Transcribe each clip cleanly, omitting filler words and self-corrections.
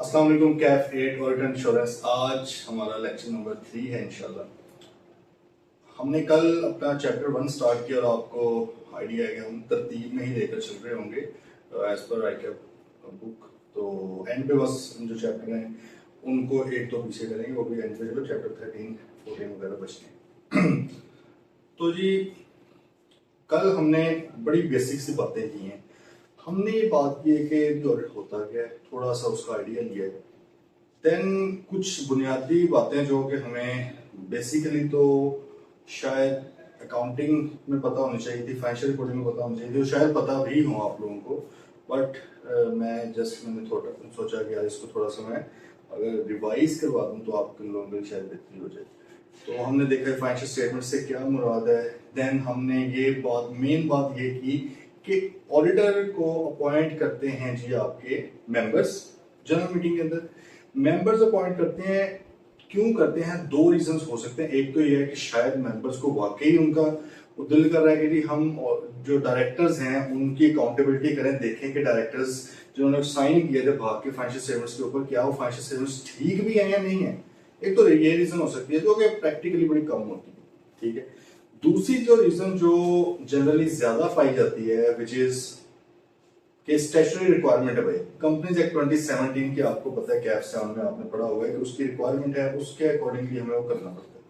अस्सलाम वालेकुम। Kaif 8 audit insurance, आज हमारा लेक्चर नंबर 3 है इंशाल्लाह। हमने कल अपना चैप्टर 1 स्टार्ट किया और आपको आइडिया है कि हम तरतीब में ही लेकर चल रहे होंगे एज पर आई कैप बुक। तो एंड पे बस जो चैप्टर हैं उनको एक दो पीछे करेंगे, वो भी एंड पे चलो चैप्टर 13 14 वगैरह बचते हैं। तो जी कल हमने बड़ी बेसिक सी बातें की हैं। हमने ये बात की है कि ऑडिट होता क्या है, थोड़ा सा उसका आइडिया लिया है। देन कुछ बुनियादी बातें जो कि हमें बेसिकली तो शायद अकाउंटिंग में पता होनी चाहिए थी, फाइनेंशियल रिपोर्टिंग में पता होनी चाहिए थी, तो शायद पता भी हो आप लोगों को। बट मैंने थोड़ा सोचा कि यार इसको थोड़ा सा मैं अगर रिवाइज करवा दूँ तो आपके लोगों की शायद बेहतरी हो जाए। तो हमने देखा फाइनेंशियल स्टेटमेंट से क्या मुराद है। देन हमने ये मेन बात ये की कि ऑडिटर को अपॉइंट करते हैं जी आपके मेंबर्स। जनरल मीटिंग के अंदर मेंबर्स अपॉइंट करते हैं, क्यों करते हैं? दो रीजंस हो सकते हैं। एक तो ये है कि शायद मेंबर्स को वाकई उनका दिल कर रहा है कि जी हम जो डायरेक्टर्स हैं उनकी अकाउंटेबिलिटी करें, देखें कि डायरेक्टर्स जिन्होंने साइन किए थे भाग के फाइनेंशियल स्टेटमेंट्स के ऊपर, क्या वो फाइनेंशियल स्टेटमेंट्स ठीक भी हैं या नहीं है। एक तो ये रीजन हो सकती है जो कि प्रैक्टिकली बड़ी कम होती है, ठीक है। दूसरी जो रीजन जो जनरली ज्यादा पाई जाती है विच इज कि स्टैट्यूटरी रिक्वायरमेंट है। भाई कंपनीज एक्ट 2017 की आपको पता है, कैफ 7 में आपने पढ़ा होगा कि उसकी रिक्वायरमेंट है, उसके अकॉर्डिंगली हमें वो करना पड़ता है,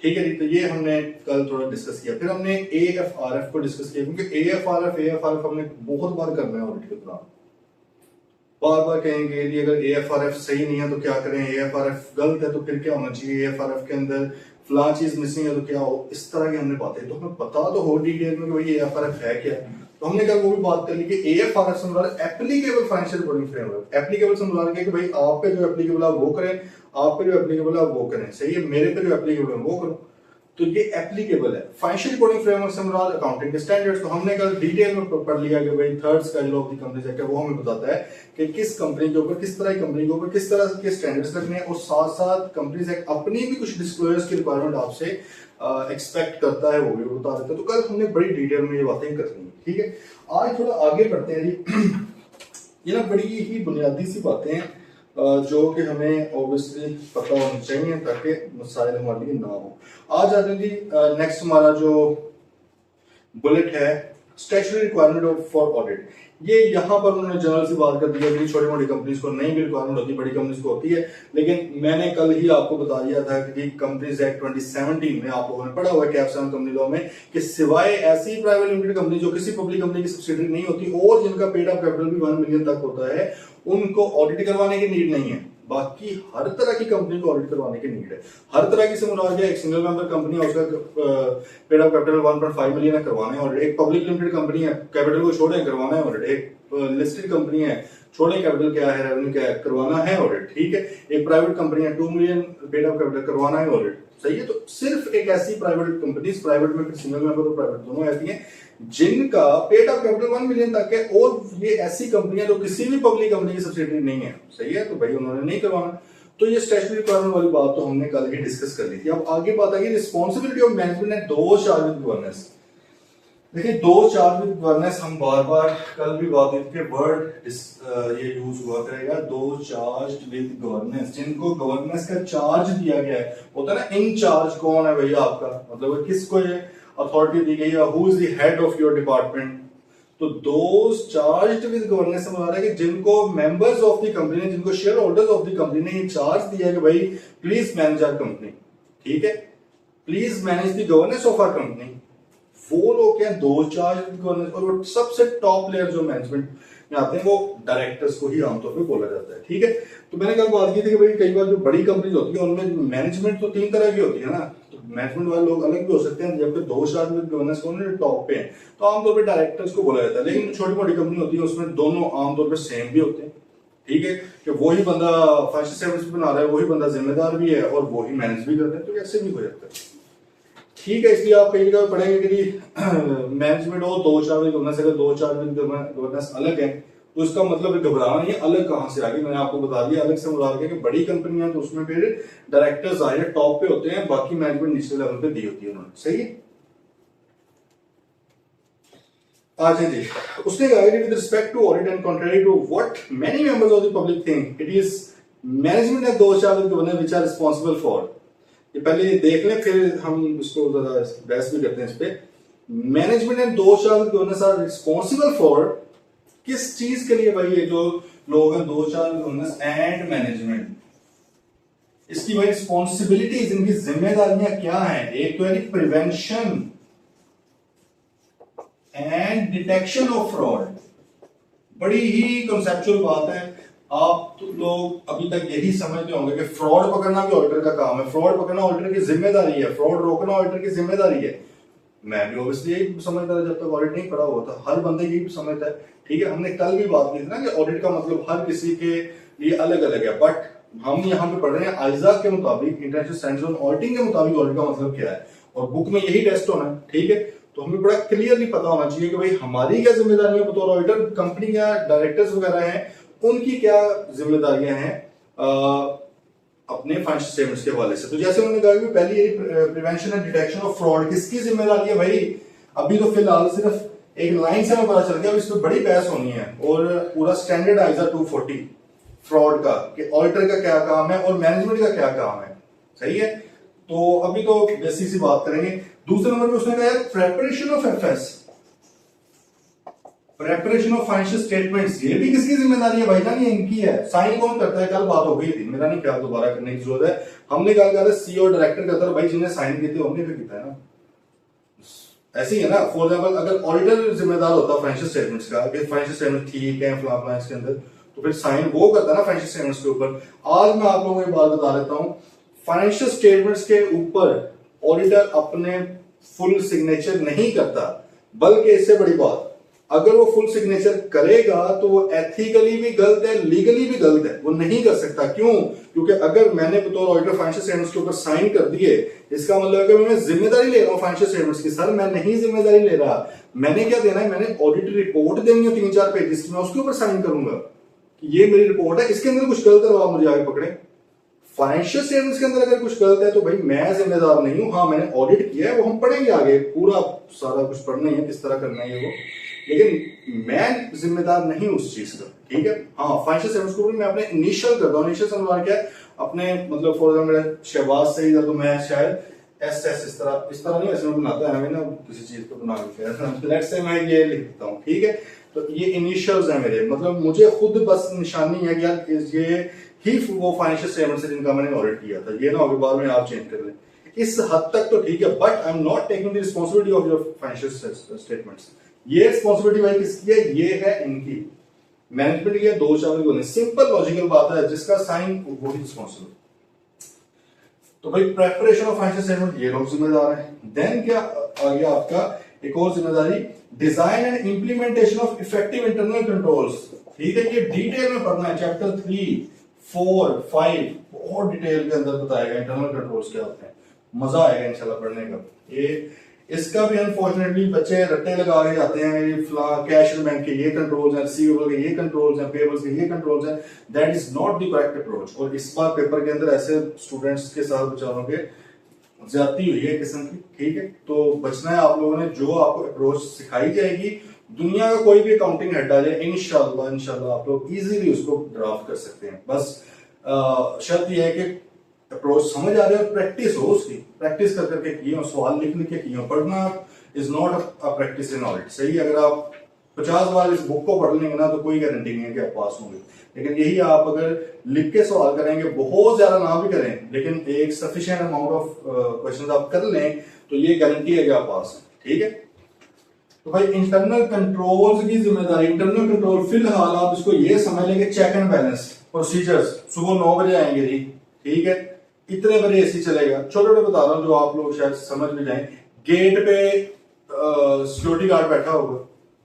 ठीक है जी। तो ये हमने कल थोड़ा डिस्कस किया। फिर हमने AFRF को डिस्कस किया, क्योंकि AFRF हमने बहुत बार करना है ऑडिट के दौरान। बार बार कहेंगे कि अगर AFRF सही नहीं है तो क्या करें, AFRF गलत है तो फिर क्या होना चाहिए, AFRF के अंदर फला चीज मिसिंग है तो क्या हो। इस तरह की हमने बातें, तो हमें पता तो हो डिटेल में कि भाई AFRF है क्या। तो हमने कल वो भी बात कर ली कि AFRF से मुराद applicable financial reporting framework. Applicable से मुराद कि भाई आप पे जो एप्लीकेबल है वो करें, आप पे जो एप्लीकेबल है वो करें, सही है। मेरे पे जो एप्लीकेबल है वो करो, तो ये एप्लीकेबल है। फाइनेंशियल रिपोर्टिंग फ्रेमवर्क से मुराद अकाउंटिंग के स्टैंडर्ड्स। तो हमने कल डिटेल में पढ़ लिया कि भाई third schedule of the companies act है, वो हमें बताता है कि किस कंपनी के ऊपर, किस तरह की कंपनी के ऊपर किस तरह के स्टैंडर्ड्स रखने हैं, और साथ साथ कंपनीज एक्ट अपनी भी कुछ डिस्क्लोजर्स की रिक्वायरमेंट आपसे एक्सपेक्ट करता है, वो भी बता देता है। तो कल हमने बड़ी डिटेल में ये बातें करनी है, ठीक है। आज थोड़ा आगे बढ़ते हैं जी। ये ना बड़ी ही बुनियादी सी बातें हैं जो कि हमें ऑब्वियसली पता होनी चाहिए ताकि मसाइल हमारे लिए ना हो। आज आते हैं जी नेक्स्ट हमारा जो बुलेट है, स्टैट्यूटरी रिक्वायरमेंट फॉर ऑडिट। ये यहाँ पर उन्होंने जनरल से बात कर दिया कि छोटी मोटी कंपनीज को नहीं भी रिक्वायरमेंट होती, बड़ी कंपनीज को होती है। लेकिन मैंने कल ही आपको बता दिया था कि कंपनीज एक्ट 2017 में आप लोगों ने पढ़ा हुआ है, कैफ 7 कंपनी लॉ में, कि सिवाय ऐसी प्राइवेट लिमिटेड कंपनी जो किसी पब्लिक कंपनी की सब्सिडरी नहीं होती और जिनका पेड अप कैपिटल भी 1 मिलियन तक होता है, उनको ऑडिट करवाने की नीड नहीं है। बाकी हर तरह की कंपनी को ऑडिट करवाने की नीड है। हर तरह की से मुराद है एक सिंगल मेंबर कंपनी है, उसका पेड अप कैपिटल 1.5 मिलियन है, करवाना है ऑडिट। एक पब्लिक लिमिटेड कंपनी है, कैपिटल को छोड़े, करवाना है ऑडिट। एक लिस्टेड कंपनी है, छोड़े कैपिटल क्या है, रेवेन्यू क्या है, करवाना है ऑडिट, ठीक है। एक प्राइवेट कंपनी है, 2 मिलियन पेड अप कैपिटल, करवाना है ऑडिट, सही है। तो सिर्फ एक ऐसी प्राइवेट कंपनी, प्राइवेट में सिंगल मेंबर और प्राइवेट दोनों आती हैं, जिनका पेड अप कैपिटल 1 मिलियन तक है, और ये ऐसी कंपनियां जो किसी भी पब्लिक कंपनी की सब्सिडरी नहीं है, सही है। तो भाई उन्होंने नहीं करवाना। तो ये स्टैट्यूटरी रिक्वायरमेंट वाली बात तो हमने कल ही डिस्कस कर ली थी। अब आगे बात आई रिस्पांसिबिलिटी ऑफ मैनेजमेंट एंड दो चार्ज विद गवर्नेंस। देखिए दो चार्ज विद गवर्नेंस, हम बार बार कल भी बात हुई कि वर्ड ये यूज हुआ करेगा, दो चार्ज विद गवर्नेंस। जिनको गवर्नेंस का चार्ज दिया गया है, होता है ना इन चार्ज कौन है भैया आपका, मतलब किसको ये अथॉरिटी दी गई है, who is the head of your department. तो दोज चार्ज्ड विद गवर्नेंस से मुराद है कि जिनको मेंबर्स ऑफ द कंपनी ने, जिनको share holders of the company ने ये चार्ज दिया कि भाई प्लीज मैनेज आवर कंपनी, ठीक है, please manage the governance of our company, वो लोग क्या दो चार्ज विद गवर्नेंस। और वो सबसे टॉप लेयर जो मैनेजमेंट में आते हैं वो डायरेक्टर्स को ही आमतौर पे बोला जाता है, ठीक है। तो मैंने कल बात की थी कि भाई कई बार जो बड़ी कंपनीज होती है उनमें मैनेजमेंट तो 3 तरह की होती है ना, तो मैनेजमेंट वाले लोग अलग भी हो सकते हैं, जबकि दो चार्ज विद गवर्नेंस कौन है, टॉप पे है, तो आमतौर पर डायरेक्टर्स को बोला जाता है। लेकिन छोटी मोटी कंपनी होती है उसमें दोनों आमतौर पर सेम भी होते हैं, ठीक है, कि वही बंदा फाइनेंशियल सर्विस बना रहा है, वही बंदा जिम्मेदार भी है और वही मैनेज भी करता है, तो ऐसे भी हो जाता है, ठीक है। इसलिए आप कई जगह पढ़ेंगे कि मैनेजमेंट और दो चार्ज विद गवर्नेंस, अगर दो चार्ज विद गवर्नेंस अलग है तो इसका मतलब घबराना नहीं है, अलग कहां से आ गई। मैंने आपको बता दिया अलग से मुराद है कि बड़ी कंपनियां तो उसमें फिर डायरेक्टर्स आए टॉप पे होते हैं, बाकी मैनेजमेंट निचले लेवल पे दी होती है उन्होंने, सही है। अच्छा जी, उसने कहा कि with respect to audit and contrary to what many members of the public think, it is management and those are the which are responsible for. ये पहले ये देख लें फिर हम इसको जरा बहस भी करते हैं इस पे। Management and those are the are responsible for, किस चीज के लिए भाई ये जो लोग हैं दोज आर एंड मैनेजमेंट, इसकी भाई रिस्पॉन्सिबिलिटीज, इनकी जिम्मेदारियां क्या हैं। एक तो है prevention and detection of fraud. बड़ी ही कंसेप्चुअल बात है। आप तो लोग अभी तक यही समझते होंगे कि फ्रॉड पकड़ना भी ऑडिटर का काम है, फ्रॉड पकड़ना ऑडिटर की जिम्मेदारी है, फ्रॉड रोकना ऑडिटर की जिम्मेदारी है। मैं भी ऑब्वियसली यही समझता था जब तक ऑडिट नहीं पढ़ा हुआ था, हर बंदे यही समझता है। ठीक है, हमने कल भी बात की थी ना कि ऑडिट का मतलब हर किसी के लिए अलग अलग है, बट हम यहाँ पे पढ़ रहे हैं आइजाक के मुताबिक, इंटरनेशनल स्टैंडर्ड्स ऑन ऑडिटिंग के मुताबिक ऑडिट का मतलब क्या है, और बुक में यही टेस्ट होना है। ठीक है, तो हमें बड़ा क्लियरली पता होना चाहिए कि भाई हमारी क्या जिम्मेदारियां बतौर ऑडिटर, कंपनी या डायरेक्टर्स वगैरह हैं उनकी क्या जिम्मेदारियां हैं अपने फाइनेंशियल स्टेटमेंट्स के हवाले से। तो जैसे उन्होंने कहा कि पहली prevention and detection of fraud किसकी जिम्मेदारी है भाई। अभी तो फिलहाल सिर्फ एक लाइन से हमें पता चल गया, इस पर बड़ी बहस होनी है, और पूरा स्टैंडर्ड आइजा 240 फ्रॉड का कि ऑडिटर का क्या काम है और मैनेजमेंट का क्या काम है। सही है, तो अभी तो बेसिक सी बात करेंगे। दूसरे नंबर पे उसने कहा preparation of FS, preparation of financial statements, ये भी किसकी जिम्मेदारी है भाईजान, ये इनकी है। साइन कौन करता है, कल बात हो गई थी, मेरा नहीं ख्याल दोबारा करने की जरूरत है। हमने कहा कर सी और डायरेक्टर करता है, भाई जिन्हें साइन किए थे हमने भी किया है ना, ऐसे ही है ना। फॉर एग्जाम्पल अगर ऑडिटर जिम्मेदार होता फाइनेंशियल स्टेटमेंट्स का कि फाइनेंशियल स्टेटमेंट ठीक है फलां फलां इसके अंदर, तो फिर साइन वो करता है ना फाइनेंशियल स्टेटमेंट्स के ऊपर। आज मैं आप लोगों को एक बात बता देता हूं, फाइनेंशियल स्टेटमेंट्स के ऊपर ऑडिटर अपने फुल सिग्नेचर नहीं करता, बल्कि इससे बड़ी बात, अगर वो फुल सिग्नेचर करेगा तो वो एथिकली भी गलत है, लीगली भी गलत है, वो नहीं कर सकता। क्यों? क्योंकि अगर मैंने बतौर ऑडिटर फाइनेंशियल स्टेटमेंट्स के ऊपर साइन कर दिए, इसका मतलब है कि मैं जिम्मेदारी ले रहा हूं फाइनेंशियल स्टेटमेंट्स की। सर मैं नहीं जिम्मेदारी ले रहा, मैंने क्या देना है, मैंने ऑडिट रिपोर्ट देनी है 3-4 पेजेस की, मैं उसके ऊपर साइन करूंगा कि ये मेरी रिपोर्ट है, इसके अंदर कुछ गलत है आप मुझे आगे पकड़े। फाइनेंशियल स्टेटमेंट्स के अंदर अगर कुछ गलत है तो भाई मैं जिम्मेदार नहीं हूं। हाँ मैंने ऑडिट किया है, वो हम पढ़ेंगे आगे, पूरा सारा कुछ पढ़ना ही है, किस तरह करना है वो, लेकिन मैं जिम्मेदार नहीं उस चीज का। ठीक है, हाँ फाइनेंशियल स्टेटमेंट्स को भी मैं अपने इनिशियल करता हूँ। इनिशियल समझ क्या है, अपने मतलब फॉर एग्जाम्पल शहबाज से ही तो मैं शायद एस इस तरह नहीं ऐसे में बनाता है, हमें ना किसी चीज को बना के लेट्स से मैं ये लिखता हूँ। ठीक है, तो ये इनिशियल्स है मेरे, मतलब मुझे खुद बस निशानी है कि यार ये ही वो फाइनेंशियल स्टेटमेंट से जिनका मैंने ऑडिट किया था, ये ना होगा बाद में आप चेंज कर लें। इस हद तक तो ठीक है, but I am not taking the responsibility of your financial statements. ये रिस्पांसिबिलिटी भाई किसकी है, ये है इनकी, मैनेजमेंट की है। दो चावल सिंपल लॉजिकल बात है, जिसका साइन वो ही रिस्पांसिबल। तो भाई प्रेपरेशन ऑफ फाइनेंशियल स्टेटमेंट ये लोग जिम्मेदार हैं। देन क्या आ गया आपका एक और जिम्मेदारी, design and implementation of effective internal controls. ठीक है, ये डिटेल में पढ़ना है, चैप्टर 3, 4, 5 बहुत डिटेल के अंदर बताएगा इंटरनल कंट्रोल्स क्या होते हैं। मजा आएगा इंशाल्लाह पढ़ने का। ये इसका भी अनफॉर्चुनेटली बच्चे रट्टे लगा के जाते हैं, कैश एंड बैंक के ये कंट्रोल्स हैं, रिसीवेबल के ये कंट्रोल्स हैं, पेबल्स के ये कंट्रोल्स हैं। That is not the correct approach. और इस बार पेपर के अंदर ऐसे स्टूडेंट्स के साथ बेचारों के ज्यादती हुई है किस्म की। ठीक है, तो बचना है आप लोगों ने, जो आपको अप्रोच सिखाई जाएगी, दुनिया का कोई भी अकाउंटिंग हेड आ जाए, इंशाल्लाह आप लोग इजीली उसको ड्राफ्ट कर सकते हैं। बस शर्त यह है कि अप्रोच समझ आ रहे हो, प्रैक्टिस हो, उसकी प्रैक्टिस कर करके किए हो, सवाल लिख लिख के किए हो। पढ़ना is not a practice in knowledge. सही, अगर आप 50 बार इस बुक को पढ़ लेंगे ना तो कोई गारंटी नहीं है कि आप पास होंगे, लेकिन यही आप अगर लिख के सवाल करेंगे, बहुत ज्यादा ना भी करें लेकिन एक सफिशिएंट अमाउंट ऑफ क्वेश्चंस आप कर लें, तो ये गारंटी है कि आप पास हैं। ठीक है, तो भाई इंटरनल कंट्रोल्स की जिम्मेदारी, इंटरनल कंट्रोल फिलहाल आप इसको ये समझ लेंगे, चेक एंड बैलेंस प्रोसीजर्स। सुबह 9 बजे आएंगे जी, ठीक है, इतने बजे एसी चलेगा, छोटे छोटे बता रहा हूं जो आप लोग शायद समझ में जाए। गेट पे सिक्योरिटी गार्ड बैठा होगा,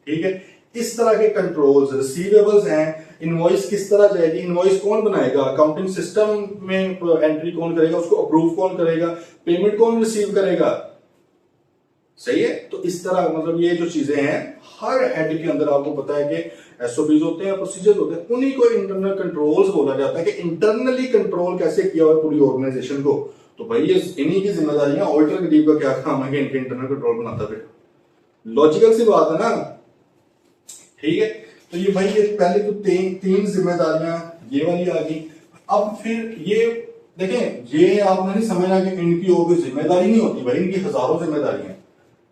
ठीक है। इस तरह के कंट्रोल्स, रिसीवेबल्स हैं, इनवॉइस किस तरह जाएगी, इनवॉइस कौन बनाएगा, अकाउंटिंग सिस्टम में एंट्री कौन करेगा, उसको अप्रूव कौन करेगा, पेमेंट कौन रिसीव करेगा। सही है, तो इस तरह मतलब ये जो चीजें हैं हर हेड के अंदर आपको पता है कि एसओपीज होते हैं, प्रोसीजर्स होते हैं, उन्हीं को इंटरनल कंट्रोल्स बोला जाता है कि इंटरनली कंट्रोल कैसे किया हुआ पूरी ऑर्गेनाइजेशन को। तो भाई ये इन्हीं की जिम्मेदारियां, ऑडिटर गरीब का क्या काम है कि इनके इंटरनल कंट्रोल बनाता फिर। लॉजिकल सी बात है ना, ठीक है। तो ये भाई ये पहले तो तीन जिम्मेदारियां ये वाली आ गई। अब फिर ये देखें, ये आपने नहीं समझना कि इनकी और कोई जिम्मेदारी नहीं होती भाई, इनकी हजारों जिम्मेदारियां।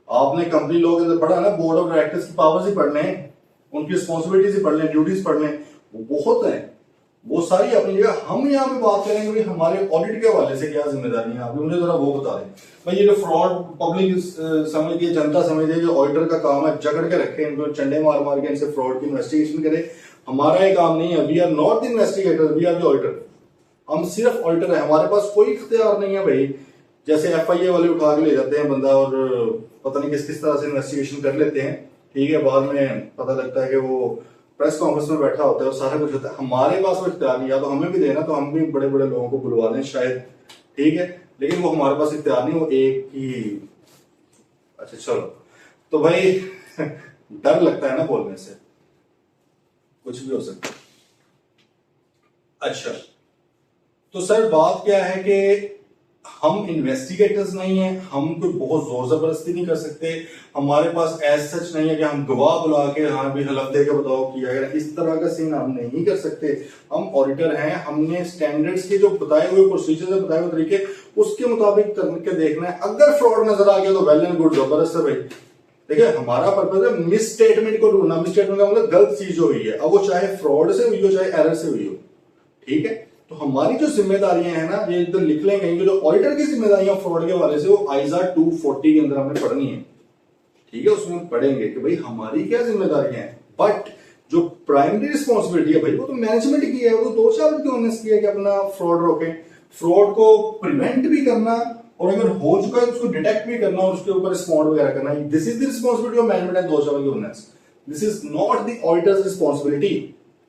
आपने कंपनी लॉ के अंदर पढ़ा ना, बोर्ड ऑफ डायरेक्टर्स की पावर्स ही पढ़ लें, उनकी रिस्पॉन्सिबिलिटीज ही पढ़ लें, ड्यूटीज पढ़ लें, वो बहुत है, वो सारी अपनी जगह। हम यहाँ पे बात करेंगे भाई हमारे ऑडिट के हवाले से क्या जिम्मेदारी है आपकी, मुझे जरा वो बता दें भाई। ये जो फ्रॉड पब्लिक समझती है, जनता समझती है जो ऑडिटर का काम है जकड़ के रखे इनको, चंडे मार मार के इनसे फ्रॉड की इन्वेस्टिगेशन करे। हमारा ये काम नहीं है। We are not the investigator, we are the auditor. हम सिर्फ ऑडिटर है, हमारे पास कोई इख्तियार नहीं है भाई। जैसे FIA वाले उठा के ले जाते हैं बंदा और पता नहीं किस किस तरह से इन्वेस्टिगेशन कर लेते हैं, ठीक है, बाद में पता लगता है कि वो प्रेस कॉन्फ्रेंस में बैठा होता है और सारा कुछ होता है। हमारे पास वो इख्तियार नहीं, या तो हमें भी देना तो हम भी बड़े बड़े लोगों को बुलवा दें शायद, ठीक है, लेकिन वो हमारे पास इख्तियार नहीं, वो एक ही। अच्छा चलो, तो भाई डर लगता है ना बोलने से, कुछ भी हो सकता है। अच्छा, तो सर बात क्या है कि हम इन्वेस्टिगेटर्स नहीं है, हम कोई बहुत जोर जबरदस्ती नहीं कर सकते, हमारे पास एज सच नहीं है कि हम गवाह बुला के हाँ भी हलफ दे के बताओ किया गया, इस तरह का सीन हम नहीं कर सकते। हम ऑडिटर हैं, हमने स्टैंडर्ड्स के जो बताए हुए प्रोसीजर है, बताए हुए तरीके, उसके मुताबिक करके देखना है। अगर फ्रॉड नजर आ गया तो वेल एंड गुड, जबरदस्त है भाई। देखिए हमारा पर्पज है मिस स्टेटमेंट को ढूंढना। मिस स्टेटमेंट का मतलब गलत चीज जो हुई है, अब वो चाहे फ्रॉड से हुई हो चाहे एरर से हुई हो, ठीक है। तो हमारी जो जिम्मेदारियां हैं ना, ये इधर लिख लेंगे, जो ऑडिटर की जिम्मेदारियां फ्रॉड के हवाले से, वो आईजा 240 के अंदर हमने पढ़नी है, ठीक है। उसमें पढ़ेंगे कि भाई हमारी क्या जिम्मेदारियां हैं। बट जो प्राइमरी रिस्पॉन्सिबिलिटी है भाई, वो तो मैनेजमेंट की है, वो तो 2 साल की ऑनेस्ट की है कि अपना फ्रॉड रोके, फ्रॉड को प्रिवेंट भी करना, और अगर हो चुका है तो उसको डिटेक्ट भी करना और उसके ऊपर रिस्पॉन्ड वगैरह करना। This is the responsibility of management and 2 साल की honest. This is not the auditors responsibility.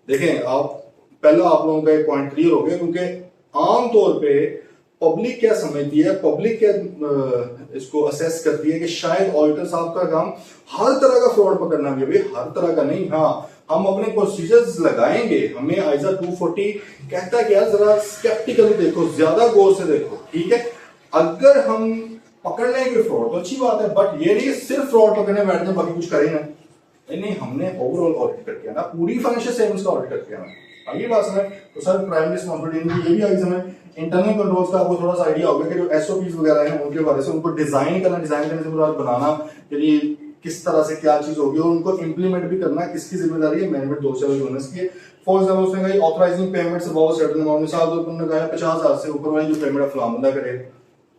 देखें, आप पहला आप लोगों का एक पॉइंट क्लियर हो गया, क्योंकि आमतौर पे पब्लिक क्या समझती है, पब्लिक क्या इसको असेस करती है कि शायद ऑडिटर साहब का काम हर तरह का फ्रॉड पकड़ना भी है। भाई हर तरह का नहीं, हाँ हम अपने प्रोसीजर्स लगाएंगे। हमें आईजा 240 कहता है कि यार जरा स्केप्टिकली देखो, ज्यादा गौर से देखो, ठीक है। अगर हम पकड़ लेंगे फ्रॉड तो अच्छी बात है, बट ये नहीं सिर्फ फ्रॉड पकड़ने बैठ जाए बाकी कुछ करें ना। नहीं, हमने ओवरऑल ऑडिट करके आना, पूरी फाइनेंशियल स्टेटमेंट्स का ऑडिट करके आना। आगे बात समझ, तो सर प्राइमरी रिस्पॉन्सिबिलिटी ये भी आगे समझ। इंटरनल कंट्रोल्स का आपको थोड़ा सा आइडिया होगा कि जो SOPs वगैरह हैं उनके बारे से, उनको डिजाइन करने से बाद बनाना कि किस तरह से क्या चीज होगी, और उनको इंप्लीमेंट भी करना किसकी जिम्मेदारी है, मैनेजमेंट 2 साल की है। फॉर एग्जाम्पल उसने कहा authorising payments about certain amount, मिसाल के उन्होंने कहा 50,000 से ऊपर वाली जो पेमेंट फलां बंदा करे।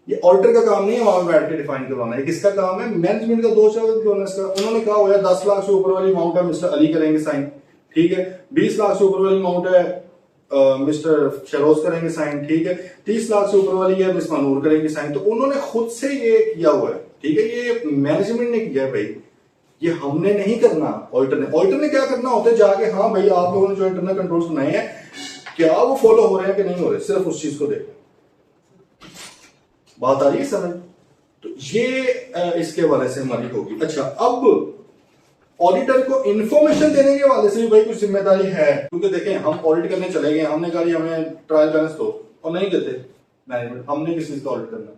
ये ऑडिटर का काम नहीं है वहां बैठ के डिफाइन करवाना है, किसका काम है, मैनेजमेंट का 2 साल का। उन्होंने कहा हुआ 10 लाख से ऊपर वाली अमाउंट है मिस्टर अली करेंगे साइन, ठीक है। 20 लाख से ऊपर वाली अमाउंट है मिस्टर शरोज करेंगे साइन, ठीक है। 30 लाख से ऊपर वाली है मिस मनूर करेंगे साइन। तो उन्होंने खुद से ये किया हुआ है, ठीक है, ये मैनेजमेंट ने किया है भाई, ये हमने नहीं करना। ऑडिटर ने क्या करना होता है, जाके हाँ भाई आप लोगों ने जो इंटरनल कंट्रोल्स बनाए हैं क्या वो फॉलो हो रहे हैं कि नहीं हो रहे, सिर्फ उस चीज को देखो। बात आ रही है समझ? तो ये इसके हवाले से हमारी होगी। अच्छा, अब ऑडिटर को इंफॉर्मेशन देने के हवाले से भी भाई कुछ जिम्मेदारी है, क्योंकि देखें हम ऑडिट करने चले गए, हमने कहा हमें ट्रायल बैलेंस दो और नहीं देते मैनेजमेंट, हमने किस चीज का ऑडिट करना,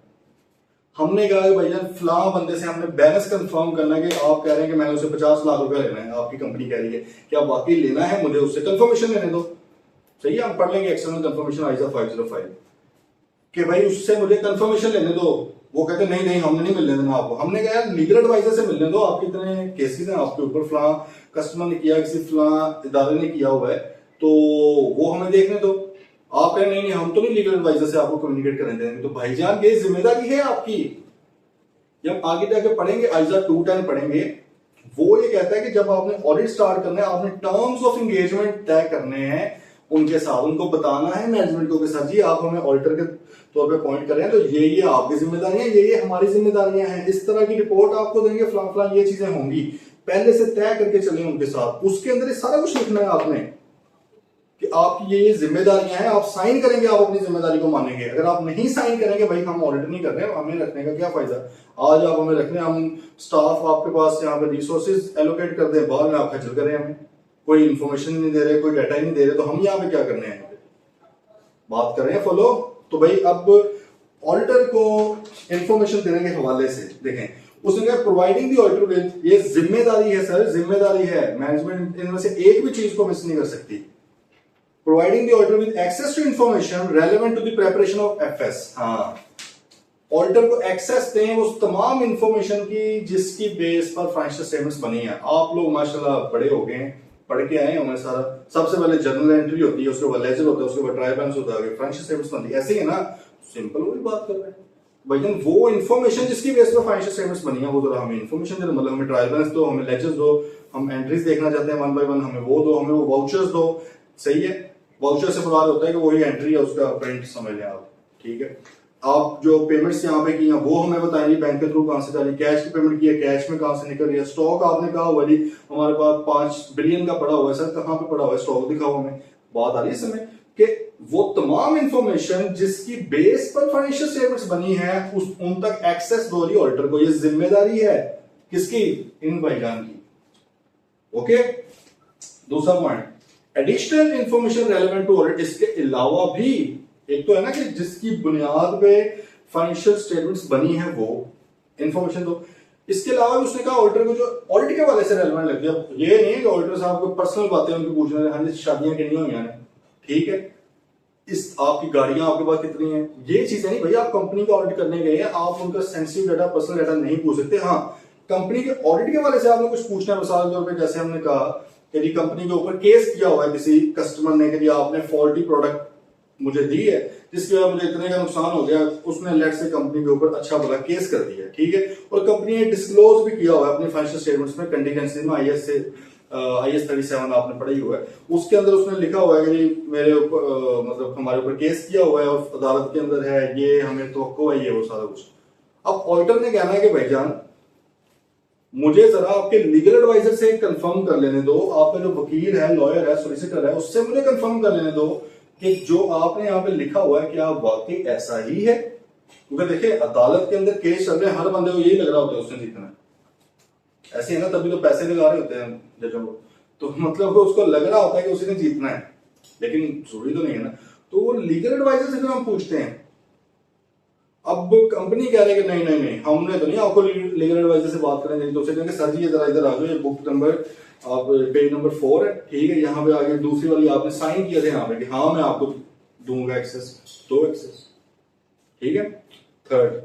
हमने कहा कि भाईजान फलां बंदे से हमने बैलेंस कंफर्म करना है कि आप कह रहे हैं कि मैंने उसे 50 लाख रुपया लेना है, आपकी कंपनी कह रही है कि आप वाकई लेना है, मुझे उससे कंफर्मेशन लेने दो। सही है, हम पढ़ लेंगे एक्सटर्नल कंफर्मेशन आईजा 505 कि भाई उससे मुझे कंफर्मेशन लेने दो। वो कहते नहीं नहीं हमने नहीं मिलने देना आपको। हमने कहा लीगल एडवाइजर से मिलने दो, आपके इतने केसेस हैं आपके ऊपर, फलां कस्टमर ने किया, किसी फलां इदारे ने किया हुआ है, तो वो हमें देखने दो। आप कहें नहीं नहीं हम तो नहीं लीगल एडवाइजर से आपको कम्युनिकेट करने देंगे। तो भाईजान ये जिम्मेदारी है आपकी। जब आगे जाके पढ़ेंगे आईजा 210 पढ़ेंगे, वो ये कहता है कि जब आपने ऑडिट स्टार्ट करना है, आपने टर्म्स ऑफ एंगेजमेंट तय करने हैं उनके साथ, उनको बताना है मैनेजमेंट को कि सर जी आप हमें ऑडिटर के तौर पे अपॉइंट कर रहे हैं, तो ये आपकी जिम्मेदारियां, ये हमारी जिम्मेदारियां हैं, इस तरह की रिपोर्ट आपको देंगे, फलां फलां ये चीजें होंगी, पहले से तय करके चलें उनके साथ। उसके अंदर ये सारा कुछ लिखना है आपने कि आपकी ये जिम्मेदारियां हैं, आप साइन करेंगे, आप अपनी जिम्मेदारी को मानेंगे। अगर आप नहीं साइन करेंगे भाई हम ऑडिट नहीं कर रहे, हमें रखने का क्या फायदा। आज आप हमें रखने, हम स्टाफ आपके पास यहाँ पे रिसोर्सेज एलोकेट कर दें, बाद में आप खर्च करें, हमें कोई इंफॉर्मेशन नहीं दे रहे, कोई डाटा ही नहीं दे रहे, तो हम यहाँ पे क्या करने हैं, बात कर रहे हैं फॉलो। तो भाई अब ऑडिटर को इंफॉर्मेशन देने के हवाले से देखें, उसने कहा प्रोवाइडिंग दी ऑडिटर विद, ये जिम्मेदारी है सर, जिम्मेदारी है, मैनेजमेंट इनमें से एक भी चीज को मिस नहीं कर सकती। Providing the auditor with access to information relevant to the preparation of FS. हाँ, ऑडिटर को एक्सेस दें उस तमाम इंफॉर्मेशन की जिसकी बेस पर फाइनेंशियल स्टेटमेंट्स बनी है। आप लोग माशाल्लाह बड़े हो गए, पढ़ के आए होंगे सारा। सबसे पहले जर्नल एंट्री होती है, उसके बाद लेजर होता है, उसके बाद ट्रायल बैलेंस होता है, फाइनेंशियल स्टेटमेंट्स बनती है। ऐसे ही है ना, सिंपल वही बात कर रहे हैं भैया। वो इन्फॉर्मेशन जिसकी बेस पर फाइनेंशियल स्टेटमेंट्स बनी है वो जरा हमें इन्फॉर्मेशन दे, मतलब हमें ट्रायल बैलेंस दो, हमें लेजर्स दो, हम एंट्रीज देखना चाहते हैं वन बाय वन, हमें वो दो, हमें वो वाउचर्स दो। सही है, वाउचर से मुराद होता है कि वही एंट्री है, उसका प्रिंट समझ लें आप। ठीक है, आप जो पेमेंट्स यहाँ पे की हैं वो हमें बताएंगे बैंक के थ्रू कहां से डाली, कैश की पेमेंट की है, कैश में कहां से निकल रही है, स्टॉक आपने कहा हुआ जी हमारे पास 5 बिलियन का पड़ा हुआ है, सर कहां पे पड़ा हुआ है, स्टॉक दिखाओ हमें। बात आ रही है समय कि वो तमाम इंफॉर्मेशन जिसकी बेस पर फाइनेंशियल स्टेटमेंट्स बनी है उन तक एक्सेस दो रही ऑडिटर को। ये जिम्मेदारी है किसकी, इन भाईजान की। ओके, दूसरा point, additional information relevant to audit. इसके अलावा भी एक तो है ना कि जिसकी बुनियाद पे फाइनेंशियल स्टेटमेंट्स बनी है वो इंफॉर्मेशन दो। इसके अलावा उसने कहा ऑडिटर को जो ऑडिट के वाले से रेलेवेंट लगती है। अब ये नहीं है कि ऑडिटर साहब को पर्सनल बातें उनकी पूछना है, हाँ जी शादियां कितनी हुई हैं, ठीक है, इस आपकी गाड़ियां आपके पास कितनी हैं, ये चीजें नहीं भैया। आप कंपनी का ऑडिट करने गए हैं, आप उनका सेंसिटिव डाटा, पर्सनल डाटा नहीं पूछ सकते। हाँ, कंपनी के ऑडिट के वाले से आपने कुछ पूछना है, मिसाल के तौर पर जैसे हमने कहा कि कंपनी के ऊपर केस किया हुआ है किसी कस्टमर ने कि आपने फॉल्टी प्रोडक्ट मुझे दी है जिसकी वजह मुझे इतने का नुकसान हो गया, उसने लेट से कंपनी के ऊपर अच्छा भला केस कर दिया, ठीक है, और कंपनी ने डिस्क्लोज भी किया हुआ है अपने फाइनेंशियल स्टेटमेंट्स में, कंटीजेंसी में, IAS 37 आपने पढ़ा ही हुआ है, उसके अंदर उसने लिखा हुआ है कि मेरे ऊपर मतलब हमारे ऊपर केस किया हुआ है और अदालत के अंदर है, ये हमें तवक्को है, ये वो सारा कुछ। अब ऑडिटर ने कहना है कि भाईजान मुझे जरा आपके लीगल एडवाइजर से कंफर्म कर लेने दो, आपका जो वकील है, लॉयर है, सोलिसिटर है, उससे मुझे कंफर्म कर लेने दो कि जो आपने यहाँ पे लिखा हुआ है क्या वाकई ऐसा ही है। क्योंकि देखिए अदालत के अंदर केस चल रहे हैं, हर बंदे को यही लग रहा होता है उसने जीतना है, ऐसे है ना, तभी तो पैसे लगा रहे होते हैं जजों को, तो मतलब उसको लग रहा होता है कि उसी ने जीतना है, लेकिन जरूरी तो नहीं है ना। तो वो लीगल एडवाइजर से फिर हम पूछते हैं। अब कंपनी कह रही है कि नहीं नहीं नहीं हमने तो नहीं आपको लीगल एडवाइजर से बात करेंगे, तो उसे कहेंगे सर जी ये जरा इधर आ जाओ, ये बुक नंबर आप पेज नंबर 4 है, ठीक है, यहाँ पे आगे दूसरी वाली आपने साइन किया था यहाँ पे कि हाँ मैं आपको दूंगा एक्सेस, दो एक्सेस, ठीक है। Third,